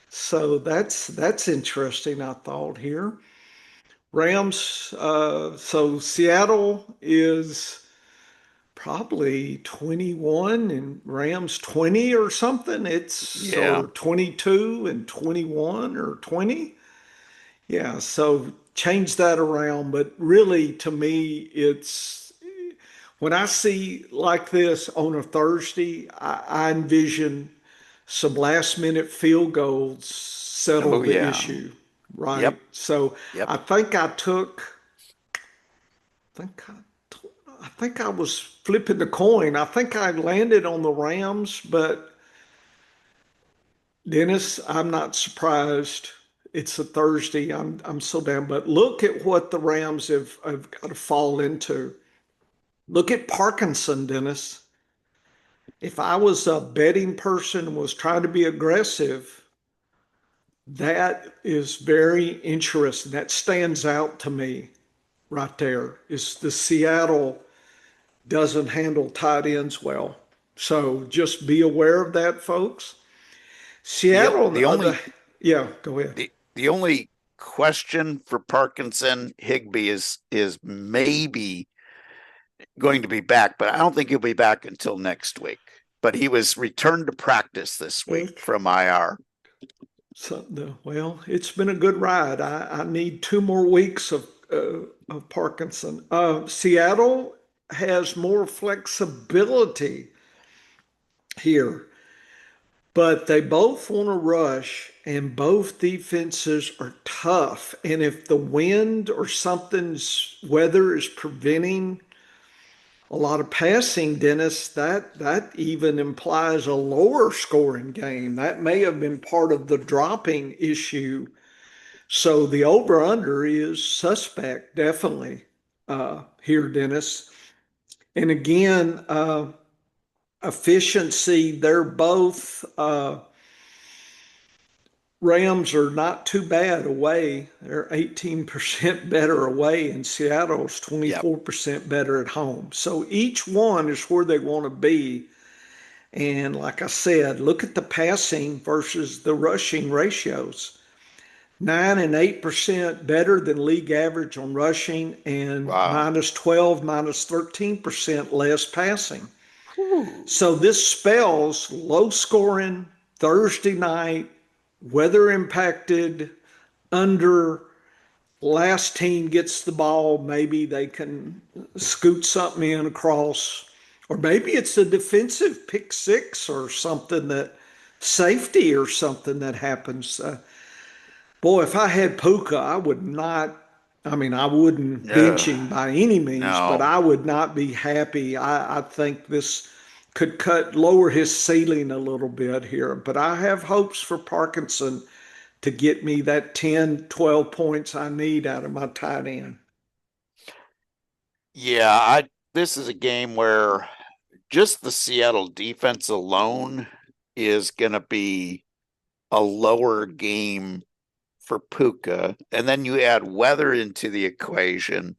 So that's interesting, I thought here. Rams, so Seattle is probably 21 and Rams 20 or something. It's Yeah. or 22 and 21 or 20. Yeah, so change that around. But really, to me, it's when I see like this on a Thursday, I envision some last minute field goals settle Oh, the yeah. issue, right? Yep. So Yep. I think I think I think I was flipping the coin. I think I landed on the Rams, but Dennis, I'm not surprised. It's a Thursday. I'm so down. But look at what the Rams have got to fall into. Look at Parkinson, Dennis. If I was a betting person and was trying to be aggressive, that is very interesting. That stands out to me right there. Is the Seattle doesn't handle tight ends well. So just be aware of that, folks. The Seattle, the only yeah, go ahead. the only question for Parkinson Higby is maybe going to be back, but I don't think he'll be back until next week. But he was returned to practice this week Okay. from IR. So, well, it's been a good ride. I need 2 more weeks of Parkinson. Seattle has more flexibility here, but they both want to rush, and both defenses are tough. And if the wind or something's weather is preventing a lot of passing, Dennis, that even implies a lower scoring game. That may have been part of the dropping issue. So the over under is suspect, definitely, here, Dennis. And again, efficiency, they're both, Rams are not too bad away. They're 18% better away, and Seattle's Yep. 24% better at home. So each one is where they want to be. And like I said, look at the passing versus the rushing ratios. 9 and 8% better than league average on rushing, and Wow. minus 12, minus 13% less passing. Whew. So this spells low scoring Thursday night, weather impacted, under last team gets the ball. Maybe they can scoot something in across, or maybe it's a defensive pick six or something that safety or something that happens. Boy, if I had Puka, I would not. I mean, I wouldn't bench No. him by any means, but No. I would not be happy. I think this could lower his ceiling a little bit here. But I have hopes for Parkinson to get me that 10, 12 points I need out of my tight end. Yeah, I this is a game where just the Seattle defense alone is going to be a lower game for Puka. And then you add weather into the equation.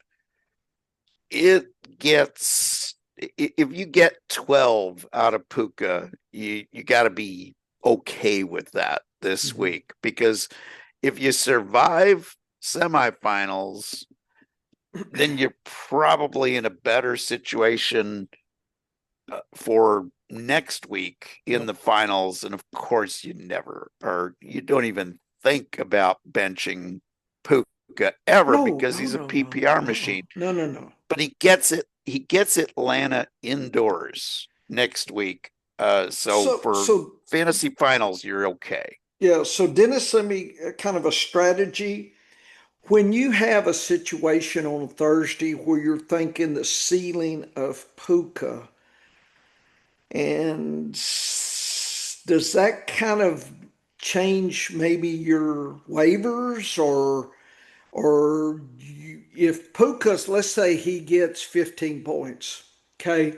It gets, if you get 12 out of Puka, you got to be okay with that this Mm-hmm. week, because if you survive semifinals, then you're probably in a better situation for next week in Yep. the finals. And of course, you don't even think about benching Puka ever, No, because no, he's a no, no, PPR uh-uh. machine. No, no, no. But he gets Atlanta indoors next week. So So, for so fantasy finals, you're okay. yeah. So, Dennis, let me kind of a strategy. When you have a situation on a Thursday where you're thinking the ceiling of Puka, and does that kind of change maybe your waivers if Puka's, let's say he gets 15 points, Okay.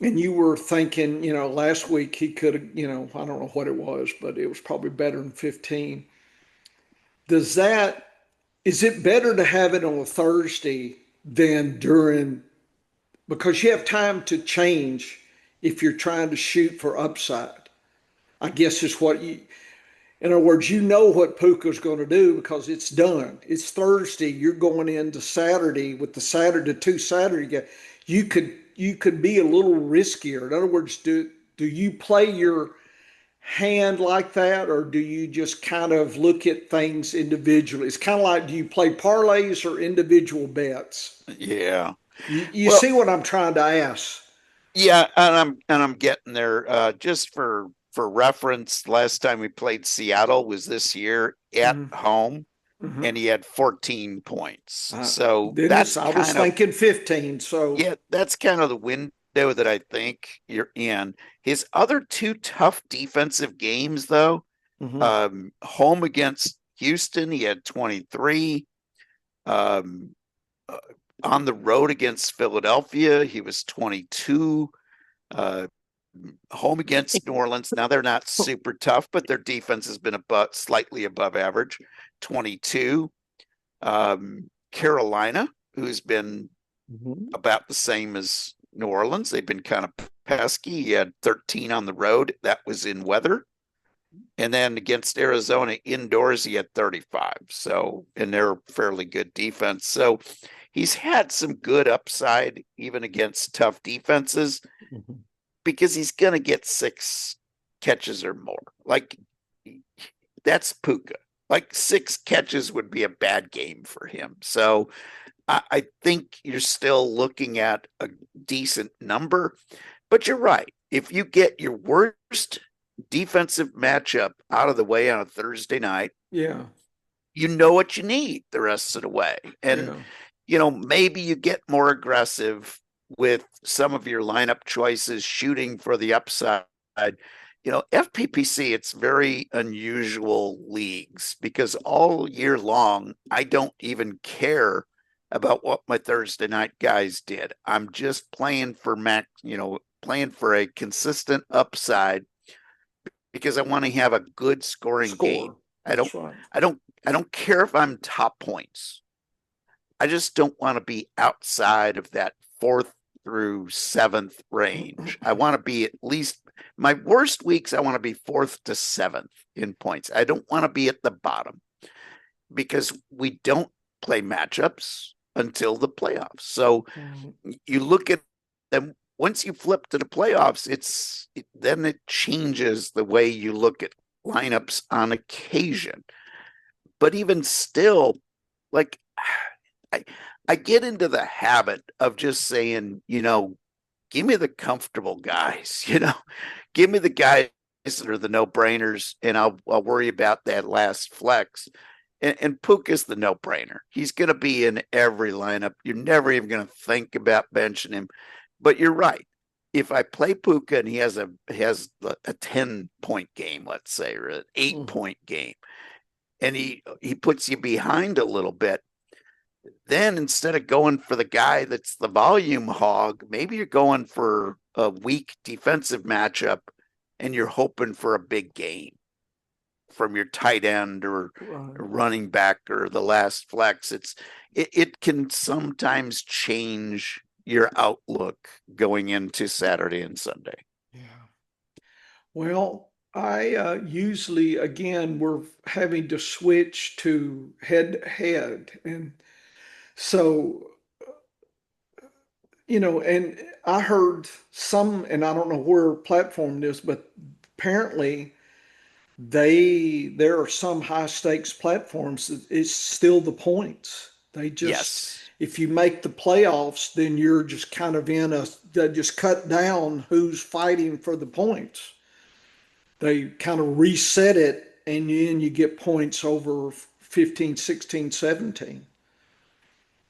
And you were thinking, last week he could have, I don't know what it was, but it was probably better than 15. Does that, is it better to have it on a Thursday than during, because you have time to change if you're trying to shoot for upside? I guess is what you, in other words, you know what Puka's going to do because it's done. It's Thursday. You're going into Saturday with the Saturday two Saturday game. You could be a little riskier. In other words, do you play your hand like that, or do you just kind of look at things individually? It's kind of like, do you play parlays or individual bets? Yeah. You Well, see what I'm trying to ask? yeah, and I'm getting there. Just for reference, last time we played Seattle was this year at Mm-hmm. home, Mm-hmm. and he had 14 points. So Dennis, I was thinking 15. So, that's kind of the window that I think you're in. His other two tough defensive games, though, mhm. home against Houston, he had 23. Um, uh, on the road against Philadelphia, he was 22. Uh, Home against New Orleans. Now they're not super tough, but their defense has been slightly above average. 22. Carolina, who's been Mhm. about the same as New Orleans. They've been kind of pesky. He had 13 on the road. That was in weather. And then against Arizona indoors, he had 35. So, and they're fairly good defense. So he's had some good upside even against tough defenses Mhm. because he's going to get 6 catches or more. Like, that's Puka. Like, 6 catches would be a bad game for him. So I think you're still looking at a decent number, but you're right. If you get your worst defensive matchup out of the way on a Thursday night, Yeah, you know what you need the rest of the way. And, yeah. maybe you get more aggressive with some of your lineup choices, shooting for the upside. FPPC, it's very unusual leagues because all year long, I don't even care about what my Thursday night guys did. I'm just playing for playing for a consistent upside because I want to have a good scoring game. Score. I don't That's right. I don't I don't care if I'm top points. I just don't want to be outside of that fourth through seventh range. I want to be at least my worst weeks, I want to be fourth to seventh in points. I don't want to be at the bottom because we don't play matchups until the playoffs. So Mhm. you look at them once you flip to the playoffs, then it changes the way you look at lineups on occasion. But even still, like I I get into the habit of just saying, give me the comfortable guys, give me the guys that are the no-brainers, and I'll worry about that last flex. And Puka's the no-brainer. He's going to be in every lineup. You're never even going to think about benching him. But you're right. If I play Puka and he has a 10-point game, let's say, or an 8-point game, and he puts you behind a little bit, then instead of going for the guy that's the volume hog, maybe you're going for a weak defensive matchup and you're hoping for a big game from your tight end or Right. running back or the last flex. It can sometimes change your outlook going into Saturday and Sunday. Yeah. Well, I usually, again, we're having to switch to head to head. And so, and I heard some, and I don't know where platform it is, but apparently there are some high stakes platforms that it's still the points. They just, Yes. if you make the playoffs, then you're just kind of they just cut down who's fighting for the points. They kind of reset it, and then you get points over 15, 16, 17.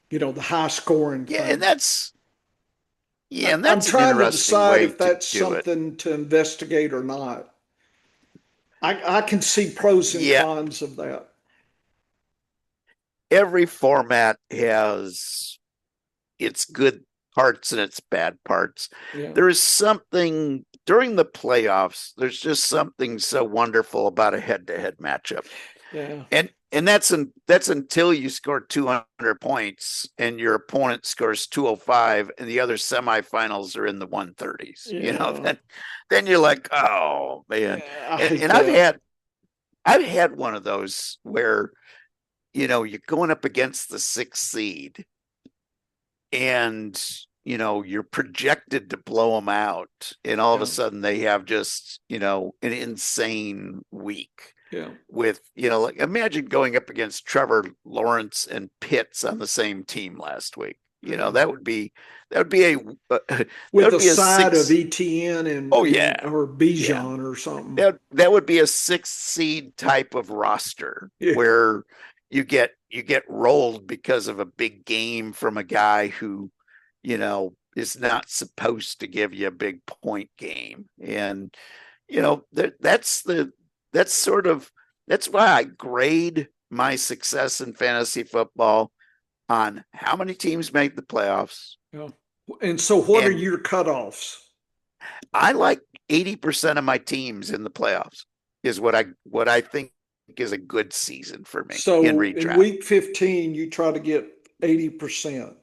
The high scoring Yeah, and thing. that's an Trying to interesting decide way if to that's do it. something to investigate or not. I can see pros and Yeah, cons of that. every format has its good parts and its bad parts. Yeah. There is something during the playoffs. There's just something so wonderful about a head-to-head matchup. Yeah. And that's until you score 200 points and your opponent scores 205 and the other semifinals are in the 130s. Yeah. Then you're like, oh man. Yeah, I hate And that. I've had one of those where you're going up against the 6th seed and you're projected to blow them out and all of a sudden they have just an insane week. Yeah. With like imagine going up against Trevor Lawrence and Pitts on the same team last week. That would be a With the be a side of six. ETN and Oh yeah, or Bijan or something. That would be a 6th seed type of roster where you get rolled because of a big game from a guy who is not supposed to give you a big point game. And that's why I grade my success in fantasy football on how many teams make the playoffs. Yeah. And so what are your cutoffs? I like 80% of my teams in the playoffs is what I think is a good season for me. So in redraft. In week 15, you try to get 80%.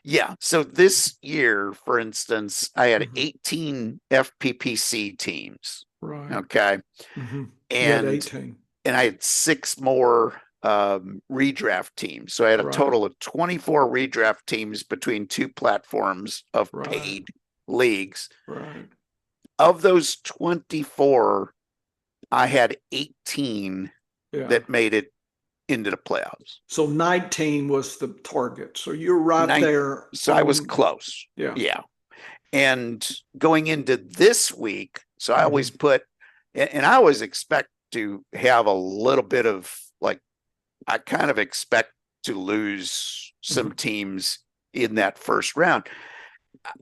Yeah. So this year, for instance, I had 18 FPPC teams. Right. Okay. Mm-hmm. And 18. And I had 6 more redraft teams. So I had a total of 24 redraft teams between 2 platforms of paid leagues. Right. Of those 24, I had 18 that made it into the playoffs. So 19 was the target. So you're right there. So I was close. Yeah. Yeah. And going into this week, so I always put, and I always expect to have a little bit of I kind of expect to lose some teams in that first round.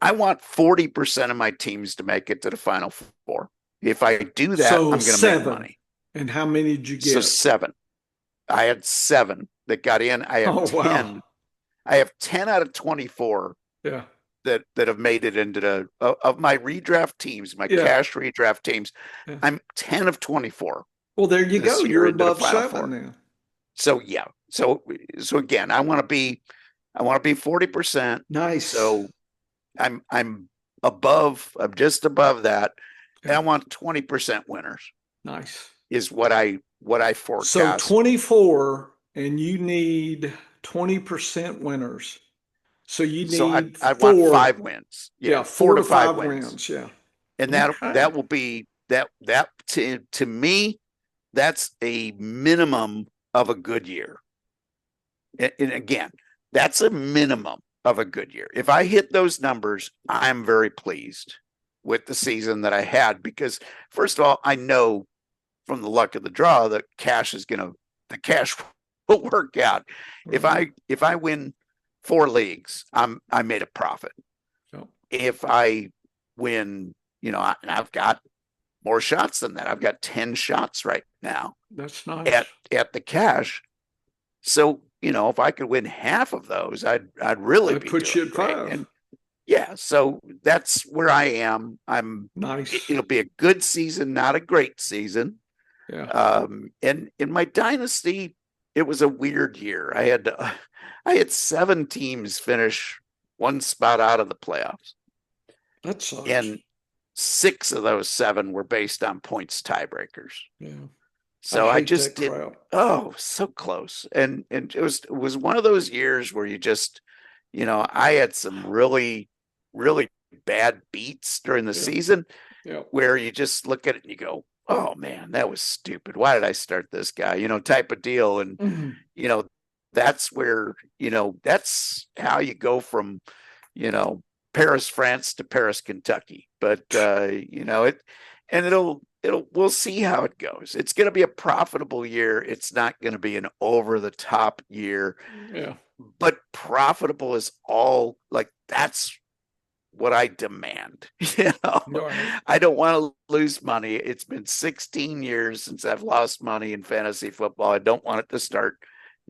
I want 40% of my teams to make it to the final 4. If I do that, I'm going to make money. And how many did you get? So 7. I had 7 that got in. I have 10. Wow. I have 10 out of 24. Yeah. That have made it into of my redraft teams, my cash redraft teams. Yeah. I'm 10 of 24. Well, there you go. You're above 7 now. So yeah. So again, I want to be 40%. Nice. So I'm just above that. And I want 20% winners. Nice. Is what I forecast. So 24 and you need 20% winners. So you need I want 5 wins. Yeah, 4 to 5 wins. Yeah. And that will be that to me, that's a minimum of a good year. And again, that's a minimum of a good year. If I hit those numbers, I'm very pleased with the season that I had because first of all, I know from the luck of the draw that the cash will work out. Mm-hmm. If I win 4 leagues, I made a profit. Oh. If I win, and I've got more shots than that. I've got 10 shots right now. That's nice. At the cash. So, if I could win half of those, I'd really be put you at 5. And yeah, so that's where I am. I'm nice. It'll be a good season, not a great season. Yeah. And in my dynasty, it was a weird year. I had 7 teams finish 1 spot out of the playoffs. That sucks. And 6 of those 7 were based on points tiebreakers. Yeah. So I just did. Oh, so close. And it was one of those years where you just, I had some really, really bad beats during the season where you just look at it and you go, oh man, that was stupid. Why did I start this guy? Type of deal. And, that's where, that's how you go from, Paris, France to Paris, Kentucky. But, we'll see how it goes. It's going to be a profitable year. It's not going to be an over the top year. Yeah. But profitable is all that's what I demand. Right. I don't want to lose money. It's been 16 years since I've lost money in fantasy football. I don't want it to start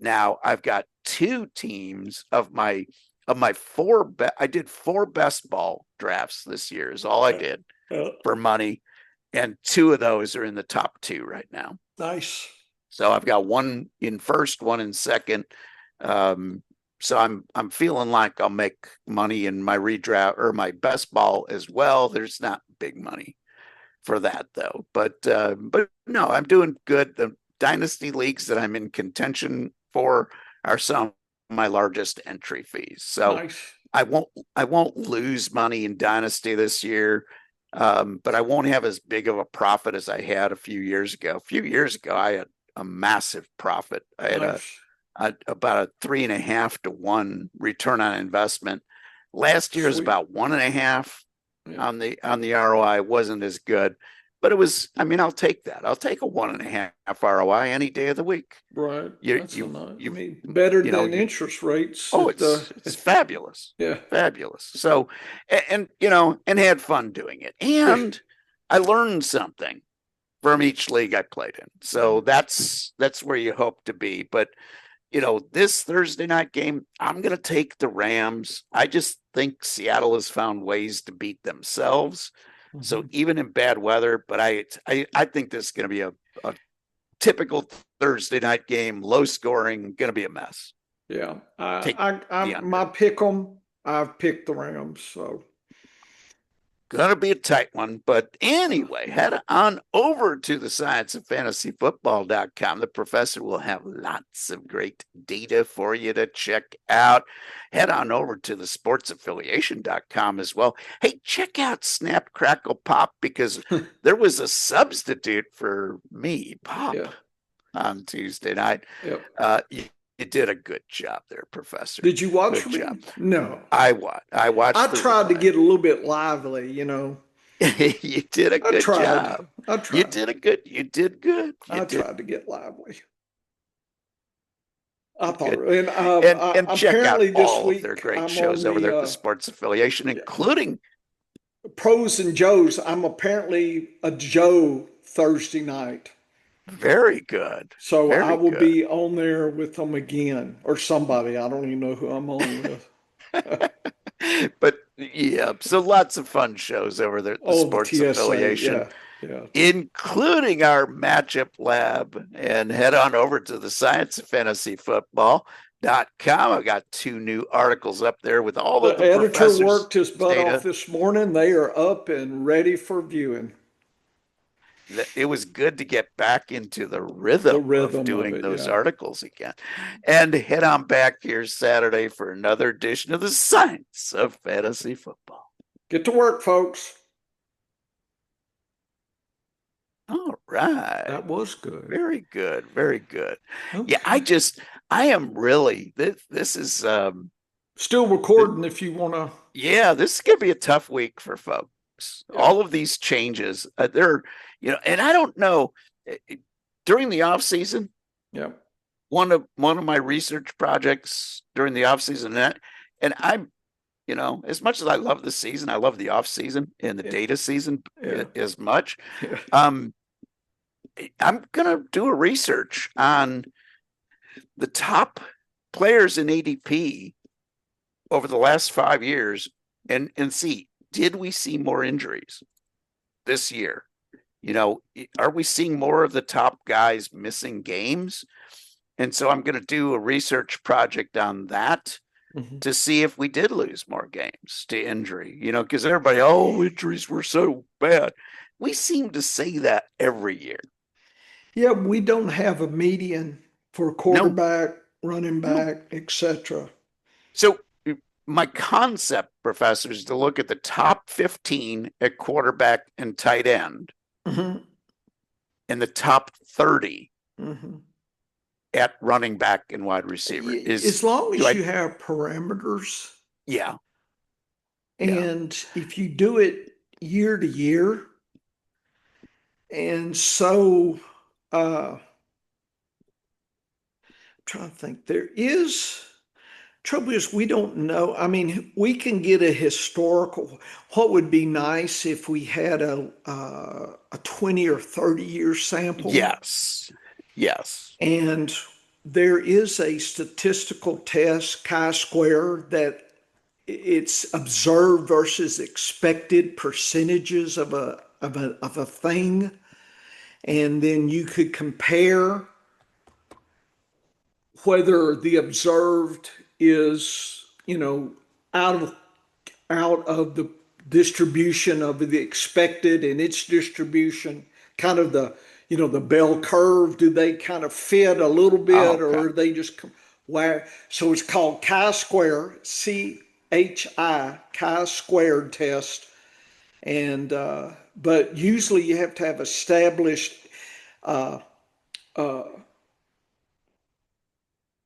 now. I've got 2 teams of my of my I did 4 best ball drafts this year is all I did for money. And 2 of those are in the top 2 right now. Nice. So I've got 1 in first, 1 in second. So I'm feeling like I'll make money in my redraft or my best ball as well. There's not big money for that though, but no, I'm doing good. The dynasty leagues that I'm in contention for are some of my largest entry fees. So Nice. I won't lose money in dynasty this year. But I won't have as big of a profit as I had a few years ago. A few years ago, I had a massive profit. I had Nice. about a 3.5 to 1 return on investment. Last year was Sweet. about 1.5 Yeah. on the ROI. Wasn't as good, but it was. I mean, I'll take that. I'll take a 1.5 ROI any day of the week. Right. You That's a you nice. I you mean, better you know than you. interest rates. Oh, it's fabulous, Yeah. fabulous. So, and and had fun doing it, and I learned something from each league I played in. So that's where you hope to be. But this Thursday night game, I'm going to take the Rams. I just think Seattle has found ways to beat themselves. So even in bad weather, but I think this is going to be a typical Thursday night game, low scoring, going to be a mess. Yeah. Take the under. My pick 'em. I've picked the Rams. So Gonna be a tight one. But anyway, head on over to the scienceoffantasyfootball.com. The professor will have lots of great data for you to check out. Head on over to the sportsaffiliation.com as well. Hey, check out Snap Crackle Pop because there was a substitute for me, Pop, on Tuesday night. Yep. You did a good job there, Professor. Did you watch good me? job. No. I watched. I tried to get a little bit lively, You did a good job. I tried. You did good. I tried to get lively. I thought, good. And check out all of their great shows over there at the Sports Affiliation, including Pros and Joes. I'm apparently a Joe Thursday night. Very good. So Very I will good. be on there with them again, or somebody. I don't even know who I'm on with. But yeah, so lots of fun shows over there at the Sports TSA, Affiliation, yeah. including our matchup lab. And head on over to the scienceoffantasyfootball.com. I got 2 new articles up there with all the of the editor professors' worked his butt data. off this morning. They are up and ready for viewing. It was good to get back into the rhythm of doing those articles again. And head on back here Saturday for another edition of the Science of Fantasy Football. Get to work, folks. All right. That was good. Very good. Very good. Okay. Yeah, I am really, this is still recording if you want to. Yeah, this is going to be a tough week for folks. Yeah. All of these changes, they're, and I don't know, during the off season. Yeah. One of my research projects during the off season, and I'm, as much as I love the season, I love the off season and the data season as much. Yeah. I'm gonna do a research on the top players in ADP over the last 5 years and see, did we see more injuries this year? Are we seeing more of the top guys missing games? And so I'm going to do a research project on that to see if we did lose more games to injury, because everybody, injuries were so bad. We seem to say that every year. Yeah, we don't have a median for quarterback, running back, etc. So my concept, Professor, is to look at the top 15 at quarterback and tight end and the top 30 at running back and wide receiver. As long as you have parameters. Yeah. And if you do it year to year, and so I'm trying to think, trouble is we don't know. I mean, we can get a historical. What would be nice if we had a 20 or 30 year sample? Yes. And there is a statistical test, chi-square, that it's observed versus expected percentages of a thing, and then you could compare whether the observed is, out of the distribution of the expected and its distribution, kind of the bell curve. Do they kind of fit a little Oh, bit, okay. or are they just where? So it's called chi-square, chi-squared test. And but usually you have to have established uh, uh,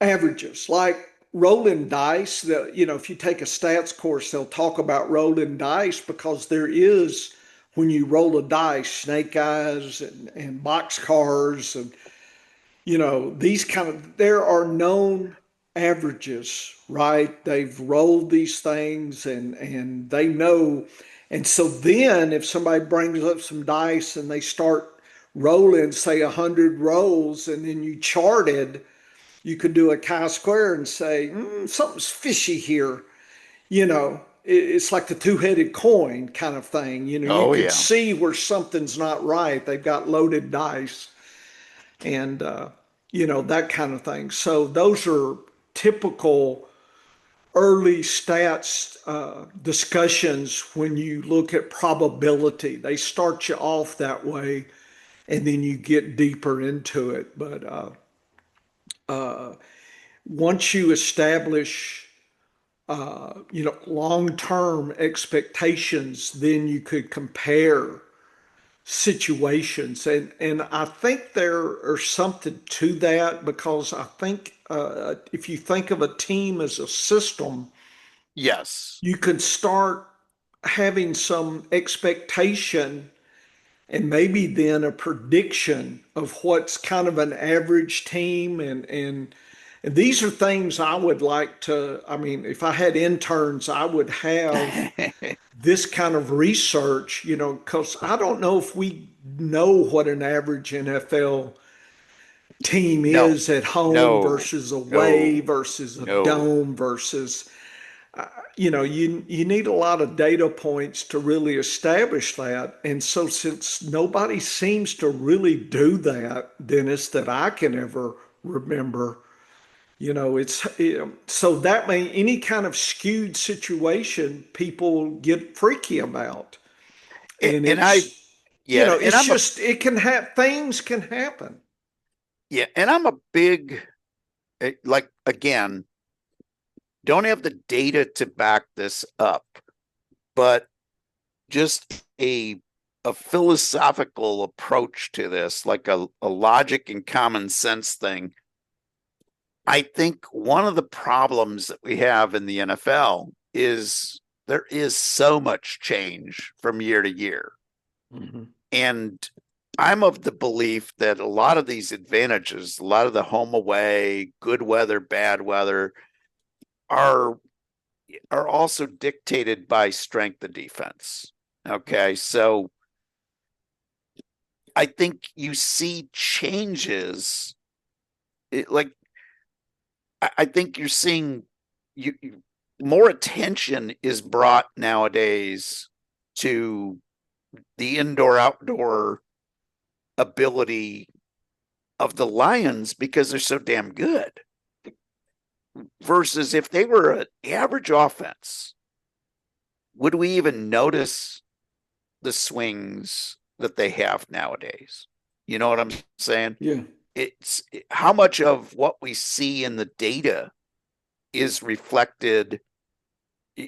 averages, like rolling dice. That, if you take a stats course, they'll talk about rolling dice, because there is, when you roll a dice, snake eyes and box cars, and these kind of, there are known averages, right? They've rolled these things, and they know. And so then if somebody brings up some dice and they start rolling, say 100 rolls, and then you charted, you could do a chi-square and say, something's fishy here. It's like the two-headed coin kind of thing. You Oh, could yeah. see where something's not right. They've got loaded dice, and that kind of thing. So those are typical early stats discussions when you look at probability. They start you off that way, and then you get deeper into it. But once you establish long-term expectations, then you could compare situations. And I think there are something to that, because I think if you think of a team as a system, Yes. you can start having some expectation, and maybe then a prediction of what's kind of an average team. And these are things I would like to, I mean, if I had interns, I would have this kind of research, because I don't know if we know what an average NFL team No, is at home no, versus away no, versus a no. dome versus, you need a lot of data points to really establish that. And so since nobody seems to really do that, Dennis, that I can ever remember, so that may, any kind of skewed situation, people get freaky about. And And I, yeah, and it's just, it can have, things can happen. I'm a big, like, again, don't have the data to back this up, but just a philosophical approach to this, like a logic and common sense thing. I think one of the problems that we have in the NFL is there is so much change from year to year. Mm-hmm. And I'm of the belief that a lot of these advantages, a lot of the home away, good weather, bad weather, are also dictated by strength of defense. Okay, so I think you see changes. Like I think you're seeing more attention is brought nowadays to the indoor outdoor ability of the Lions because they're so damn good. Versus if they were an average offense, would we even notice the swings that they have nowadays? You know what I'm saying? Yeah. It's how much of what we see in the data is reflected,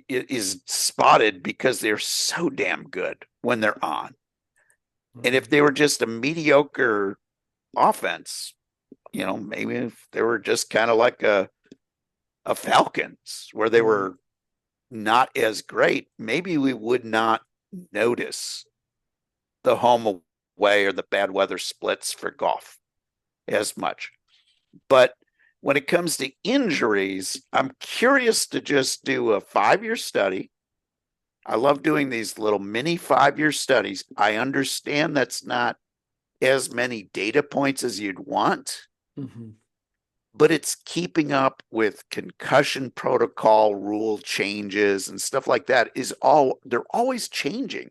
is spotted because they're so damn good when they're on. And if they were just a mediocre offense, maybe if they were just kind of like a Falcons where they were not as great, maybe we would not notice the home away or the bad weather splits for golf as much. But when it comes to injuries, I'm curious to just do a 5-year study. I love doing these little mini 5-year studies. I understand that's not as many data points as you'd want, Mm-hmm. but it's keeping up with concussion protocol rule changes and stuff like that. They're always changing.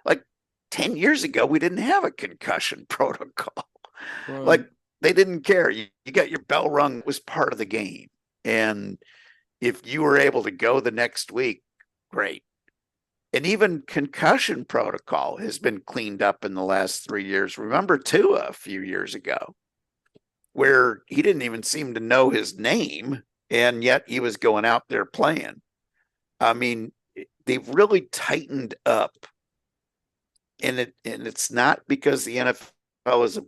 Like 10 years ago, we didn't have a concussion protocol. Right. Like they didn't care. You got your bell rung, it was part of the game. And if you were able to go the next week, great. And even concussion protocol has been cleaned up in the last 3 years. Remember Tua a few years ago, where he didn't even seem to know his name, and yet he was going out there playing. I mean, they've really tightened up. And it's not because the NFL is a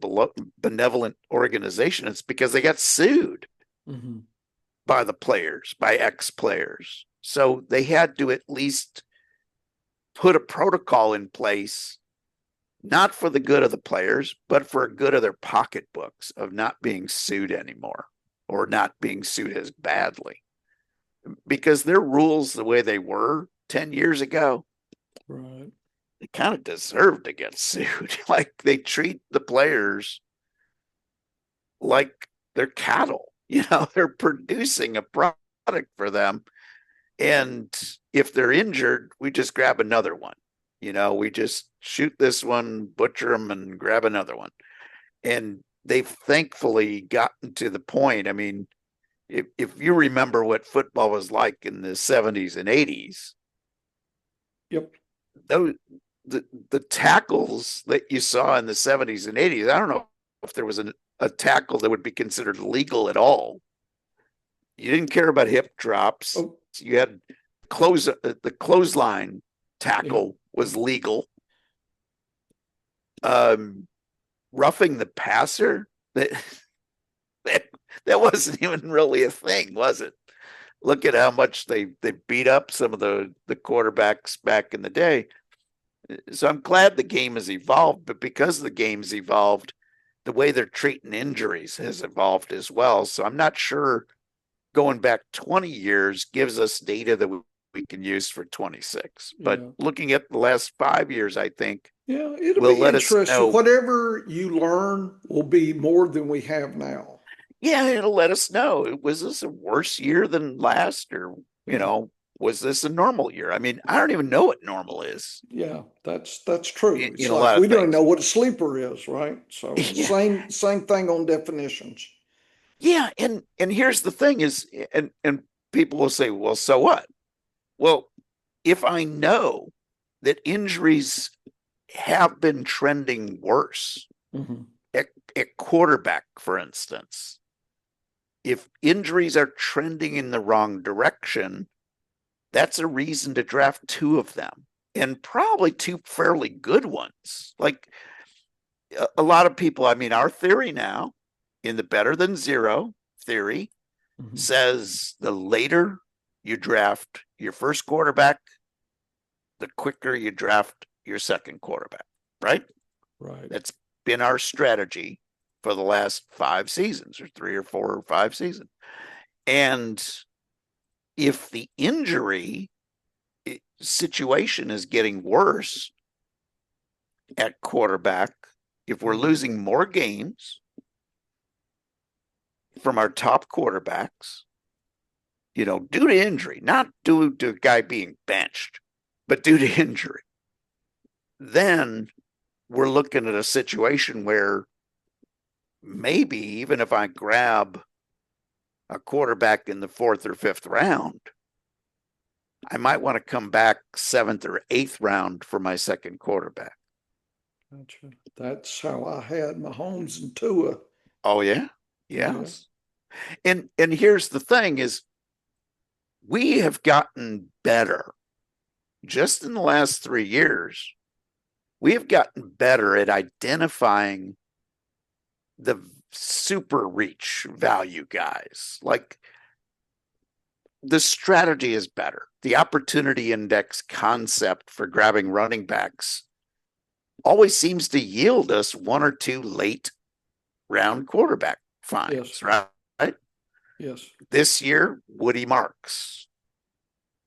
benevolent organization. It's because they got sued by the players, by ex-players. So they had to at least put a protocol in place, not for the good of the players, but for the good of their pocketbooks, of not being sued anymore or not being sued as badly. Because their rules, the way they were 10 years ago, Right. they kind of deserve to get sued. Like they treat the players like they're cattle. They're producing a product for them. And if they're injured, we just grab another one. We just shoot this one, butcher them, and grab another one. And they've thankfully gotten to the point. I mean, if you remember what football was like in the 70s and 80s, yep, the tackles that you saw in the 70s and 80s, I don't know if there was a tackle that would be considered legal at all. You didn't care about hip drops. Oh. You had the clothesline tackle was legal. Roughing the passer, that wasn't even really a thing, was it? Look at how much they beat up some of the quarterbacks back in the day. So I'm glad the game has evolved, but because the game's evolved, the way they're treating injuries has evolved as well. So I'm not sure going back 20 years gives us data that we can use for 26. But looking at the last 5 years, I think it'll will be let us interesting. know. Whatever you learn will be more than we have now. Yeah, it'll let us know. Was this a worse year than last, or was this a normal year? I mean, I don't even know what normal is. Yeah, that's true. It's In a like lot of we don't things. know what a sleeper is, right? So Yeah. same thing on definitions. Yeah, and here's the thing is, and people will say, well, so what? Well, if I know that injuries have been trending worse at quarterback, for instance, if injuries are trending in the wrong direction, that's a reason to draft two of them, and probably two fairly good ones. Like a lot of people, I mean, our theory now in the better than zero theory says the later you draft your first quarterback, the quicker you draft your second quarterback, right? Right. That's been our strategy for the last 5 seasons, or 3 or 4 or 5 seasons. And if the injury situation is getting worse at quarterback, if we're losing more games from our top quarterbacks, due to injury, not due to a guy being benched, but due to injury, then we're looking at a situation where maybe even if I grab a quarterback in the 4th or 5th round, I might want to come back 7th or 8th round for my second quarterback. Gotcha. That's how I had Mahomes and Tua. Oh yeah, yes. And here's the thing is, we have gotten better just in the last 3 years. We have gotten better at identifying the super reach value guys. Like the strategy is better. The opportunity index concept for grabbing running backs always seems to yield us 1 or 2 late round quarterback finds, right? Yes. This year, Woody Marks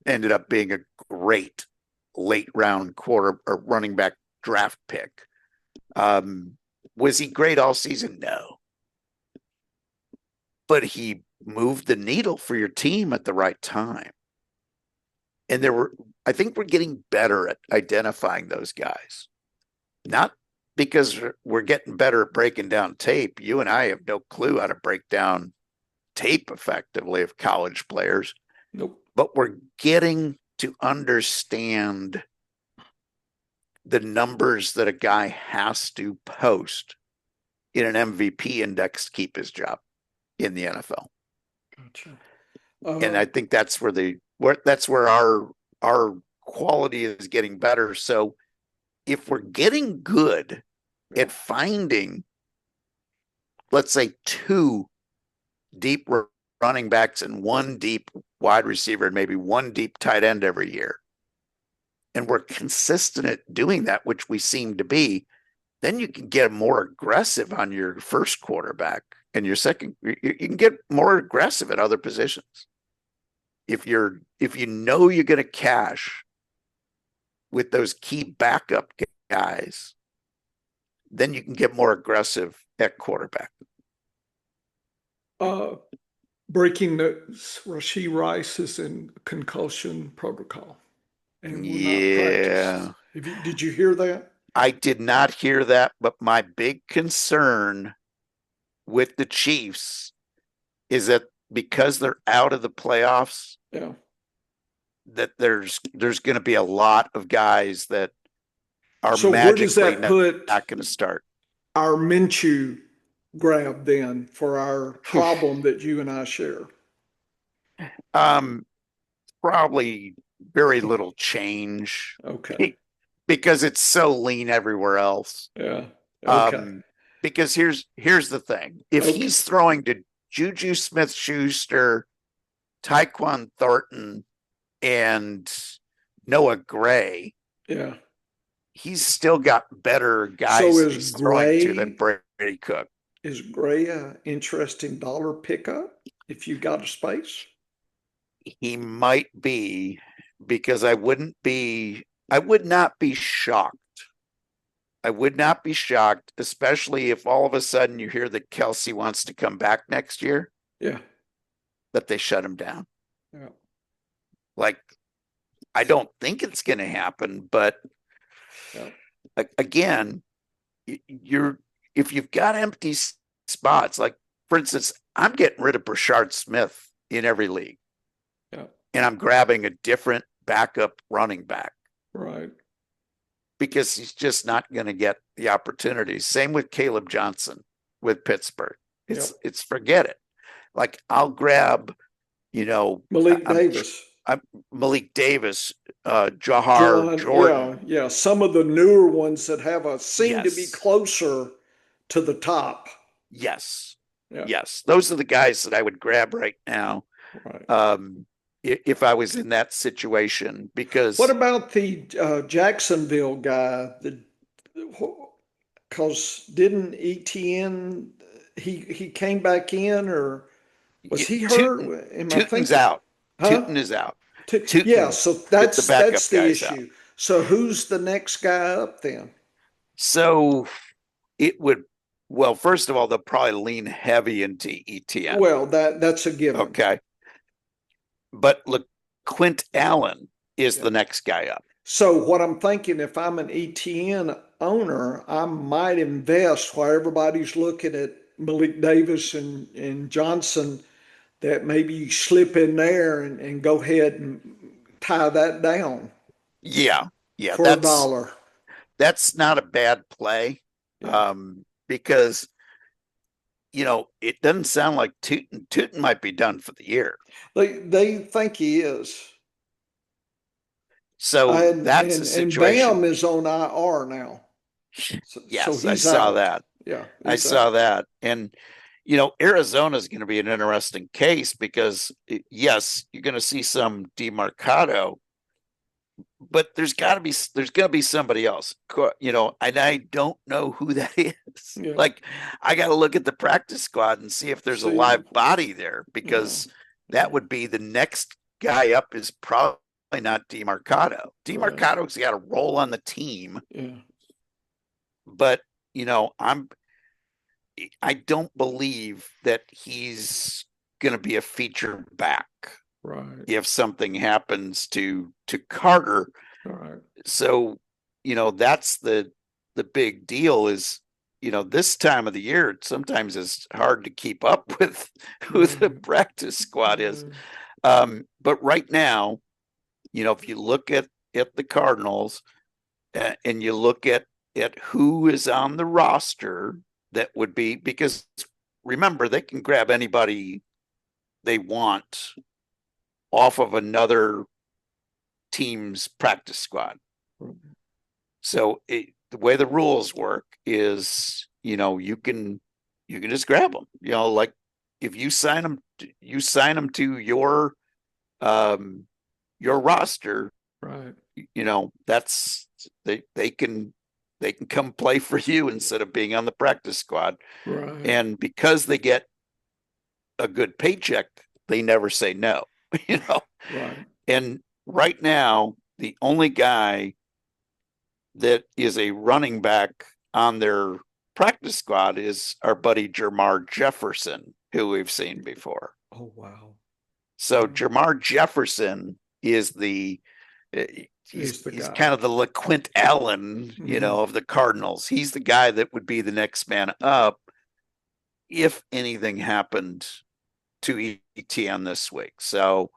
ended up being a great late round quarter or running back draft pick. Was he great all season? No. but he moved the needle for your team at the right time. And I think we're getting better at identifying those guys. Not because we're getting better at breaking down tape. You and I have no clue how to break down tape effectively of college players. Nope. But we're getting to understand the numbers that a guy has to post in an MVP index to keep his job in the NFL. Gotcha. And I think that's where our quality is getting better. So if we're getting good at finding, let's say, 2 deep running backs and 1 deep wide receiver and maybe 1 deep tight end every year, and we're consistent at doing that, which we seem to be, then you can get more aggressive on your first quarterback and your second. You can get more aggressive at other positions. If you know you're going to cash with those key backup guys, then you can get more aggressive at quarterback. Breaking news: Rashee Rice is in concussion protocol and will not practice. Did you hear that? I did not hear that, but my big concern with the Chiefs is that because they're out of the playoffs, that there's going to be a lot of guys that are magically not going to start. Our Minshew grab then for our problem that you and I share? Probably very little change. Okay. Because it's so lean everywhere else. Yeah. Okay. Because here's the thing. If he's throwing to Juju Smith-Schuster, Tyquan Thornton, and Noah Gray, he's still got better guys he's throwing to than Brady Cook. Is Gray an interesting dollar pickup if you got a space? He might be, because I would not be shocked. I would not be shocked, especially if all of a sudden you hear that Kelsey wants to come back next year. Yeah. That they shut him down. Yeah. Like, I don't think it's going to happen, but again, if you've got empty spots, like, for instance, I'm getting rid of Brashard Smith in every league. Yeah. And I'm grabbing a different backup running back. Right. Because he's just not going to get the opportunities. Same with Caleb Johnson with Pittsburgh. It's forget it. Like, I'll grab, Malik Davis. Jahar Jordan. Yeah. Some of the newer ones that seem to be closer to the top. Yes. Yeah. Yes. Those are the guys that I would grab right now. Right. If I was in that situation, because what about the Jacksonville guy? Because didn't ETN he came back in, or was he hurt? Tootin's out. Huh? Tootin is out. Yeah, so that's the issue. Out. So who's the next guy up then? So it would. Well, first of all, they'll probably lean heavy into ETN. Well, that's a given. Okay. But look, Quint Allen is the next guy up. So what I'm thinking, if I'm an ETN owner, I might invest while everybody's looking at Malik Davis and Johnson, that maybe you slip in there and go ahead and tie that down. Yeah. For $1. That's not a bad play. Yeah. Because it doesn't sound like Tootin might be done for the year. They think he is. So that's a situation. And Bam is on IR now. Yes, so I saw that. Yeah, I saw that. And, Arizona is going to be an interesting case because, yes, you're going to see some DeMarcado, but there's going to be somebody else, and I don't know who that is. Yeah. Like, I got to look at the practice squad and see if there's a live body there, because that would be the next guy up is probably not DeMarcado. DeMarcado's got a role on the team. Yeah. But, I don't believe that he's going to be a feature back Right. if something happens to Carter. Right. So, that's the big deal is, this time of the year, sometimes it's hard to keep up with who the Right. practice squad is. Right. But right now, if you look at the Cardinals and you look at who is on the roster, that would be, because remember, they can grab anybody they want off of another team's practice squad. So the way the rules work is, you can just grab them. Like if you sign them, to your roster. Right. That's they can come play for you instead of being on the practice squad. Right. And because they get a good paycheck, they never say no. Right. And right now, the only guy that is a running back on their practice squad is our buddy Jermar Jefferson, who we've seen before. Oh, wow. So Jermar Jefferson is he's kind of the LaQuint Allen, of the Cardinals. He's the guy that would be the next man up if anything happened to ETN this week. So,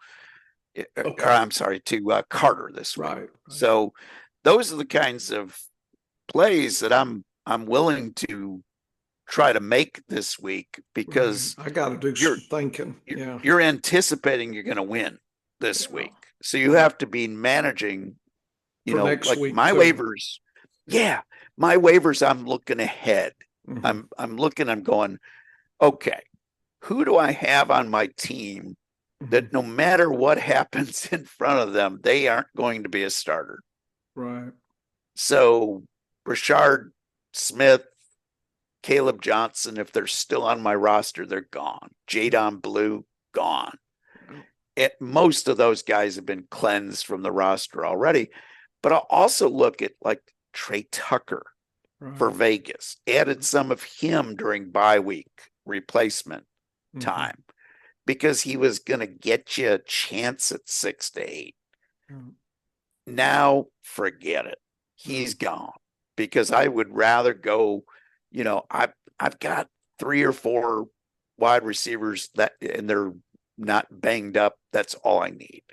or I'm sorry, to Carter this week. Right. So those are the kinds of plays that I'm willing to try to make this week, because I got to do some thinking. You're anticipating you're going to win this week. So you have to be managing, next like week my too. waivers. Yeah. My waivers, I'm looking ahead. Mm-hmm. I'm going, okay, who do I have on my team that no matter what happens in front of them, they aren't going to be a starter? Right. So Rashard Smith, Caleb Johnson, if they're still on my roster, they're gone. Jadon Blue, gone. Most of those guys have been cleansed from the roster already. But I'll also look at like Trey Tucker for Vegas. Added some of him during bye week replacement time, because he was going to get you a chance at 6 to 8. Now, forget it. He's gone, because I would rather go, I've got 3 or 4 wide receivers and they're not banged up. That's all I need.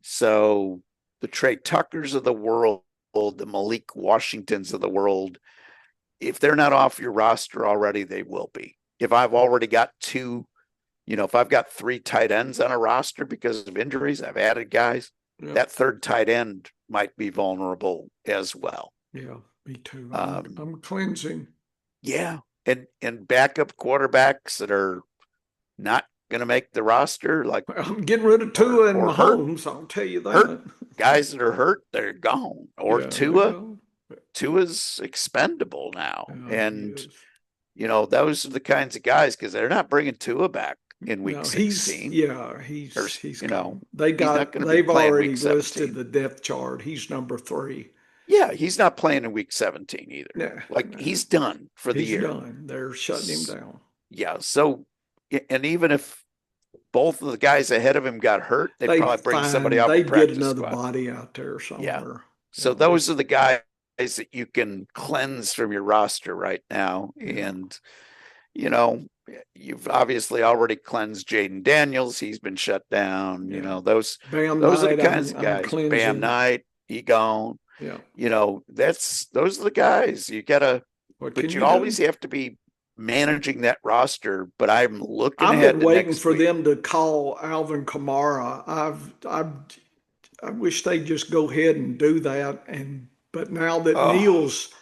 So the Trey Tuckers of the world, the Malik Washingtons of the world, if they're not off your roster already, they will be. If I've already got 2, if I've got 3 tight ends on a roster because of injuries, I've added guys, that third tight end might be vulnerable as well. Yeah, me too. I'm cleansing. Yeah. And backup quarterbacks that are not going to make the roster, like I'm getting rid of Tua and Mahomes, I'll tell you that. Guys that are hurt, they're gone. Or Tua's expendable now. And those are the kinds of guys, because they're not bringing Tua back in week 16. He's gone. They've already listed the depth chart. He's number 3. Yeah, he's not playing in week 17 either. He's done for the year. He's done. They're shutting him down. Yeah. So, and even if both of the guys ahead of him got hurt, they'd probably bring somebody out. They'd get another body out there somewhere. Yeah. So those are the guys that you can cleanse from your roster right now. And, you've obviously already cleansed Jaden Daniels. He's been shut down. Those are the kinds of guys. Bam Knight, he gone. Yeah. Those are the guys you gotta, but you always have to be managing that roster. But I'm looking ahead. I've been waiting for them to call Alvin Kamara. I wish they'd just go ahead and do that. But now that Neal's,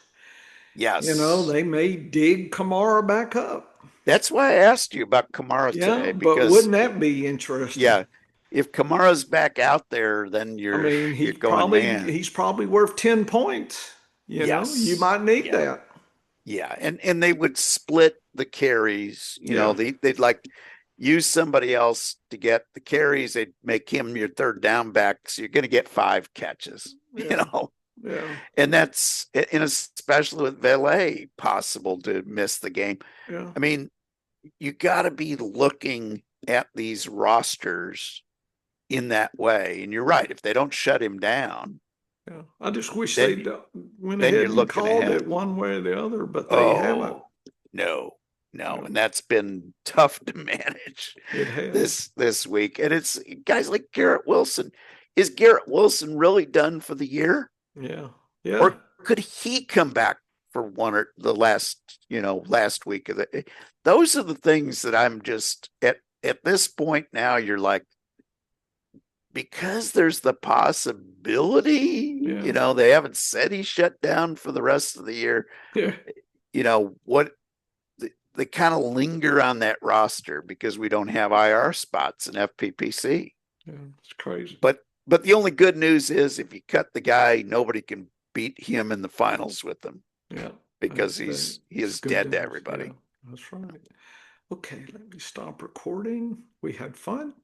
they may dig Kamara back up. That's why I asked you about Kamara today. Because, but wouldn't that be interesting? Yeah. If Kamara's back out there, then he's probably worth 10 points. You might need that. Yeah. And they would split the carries. They'd like use somebody else to get the carries. They'd make him your third down back. So you're going to get 5 catches, Yeah. And that's, and especially with Valet possible to miss the game. Yeah. I mean, you got to be looking at these rosters in that way. And you're right. If they don't shut him down, Yeah. I just wish then they'd went then ahead you're and looking called ahead. it one way or the other, but they haven't. Oh, no, no. Yeah. And that's been tough to manage It has. this week. And it's guys like Garrett Wilson. Is Garrett Wilson really done for the year? Yeah. Yeah. Or could he come back for one or the last week of the those are the things that I'm just at this point now, you're like, because there's the possibility, Yeah. they haven't said he's shut down for the rest of the year. Yeah. What they kind of linger on that roster because we don't have IR spots in FPPC. Yeah. It's crazy. But the only good news is if you cut the guy, nobody can beat him in the finals with them. Yeah. Because he is dead to everybody. Yeah, that's right. Okay, let me stop recording. We had fun.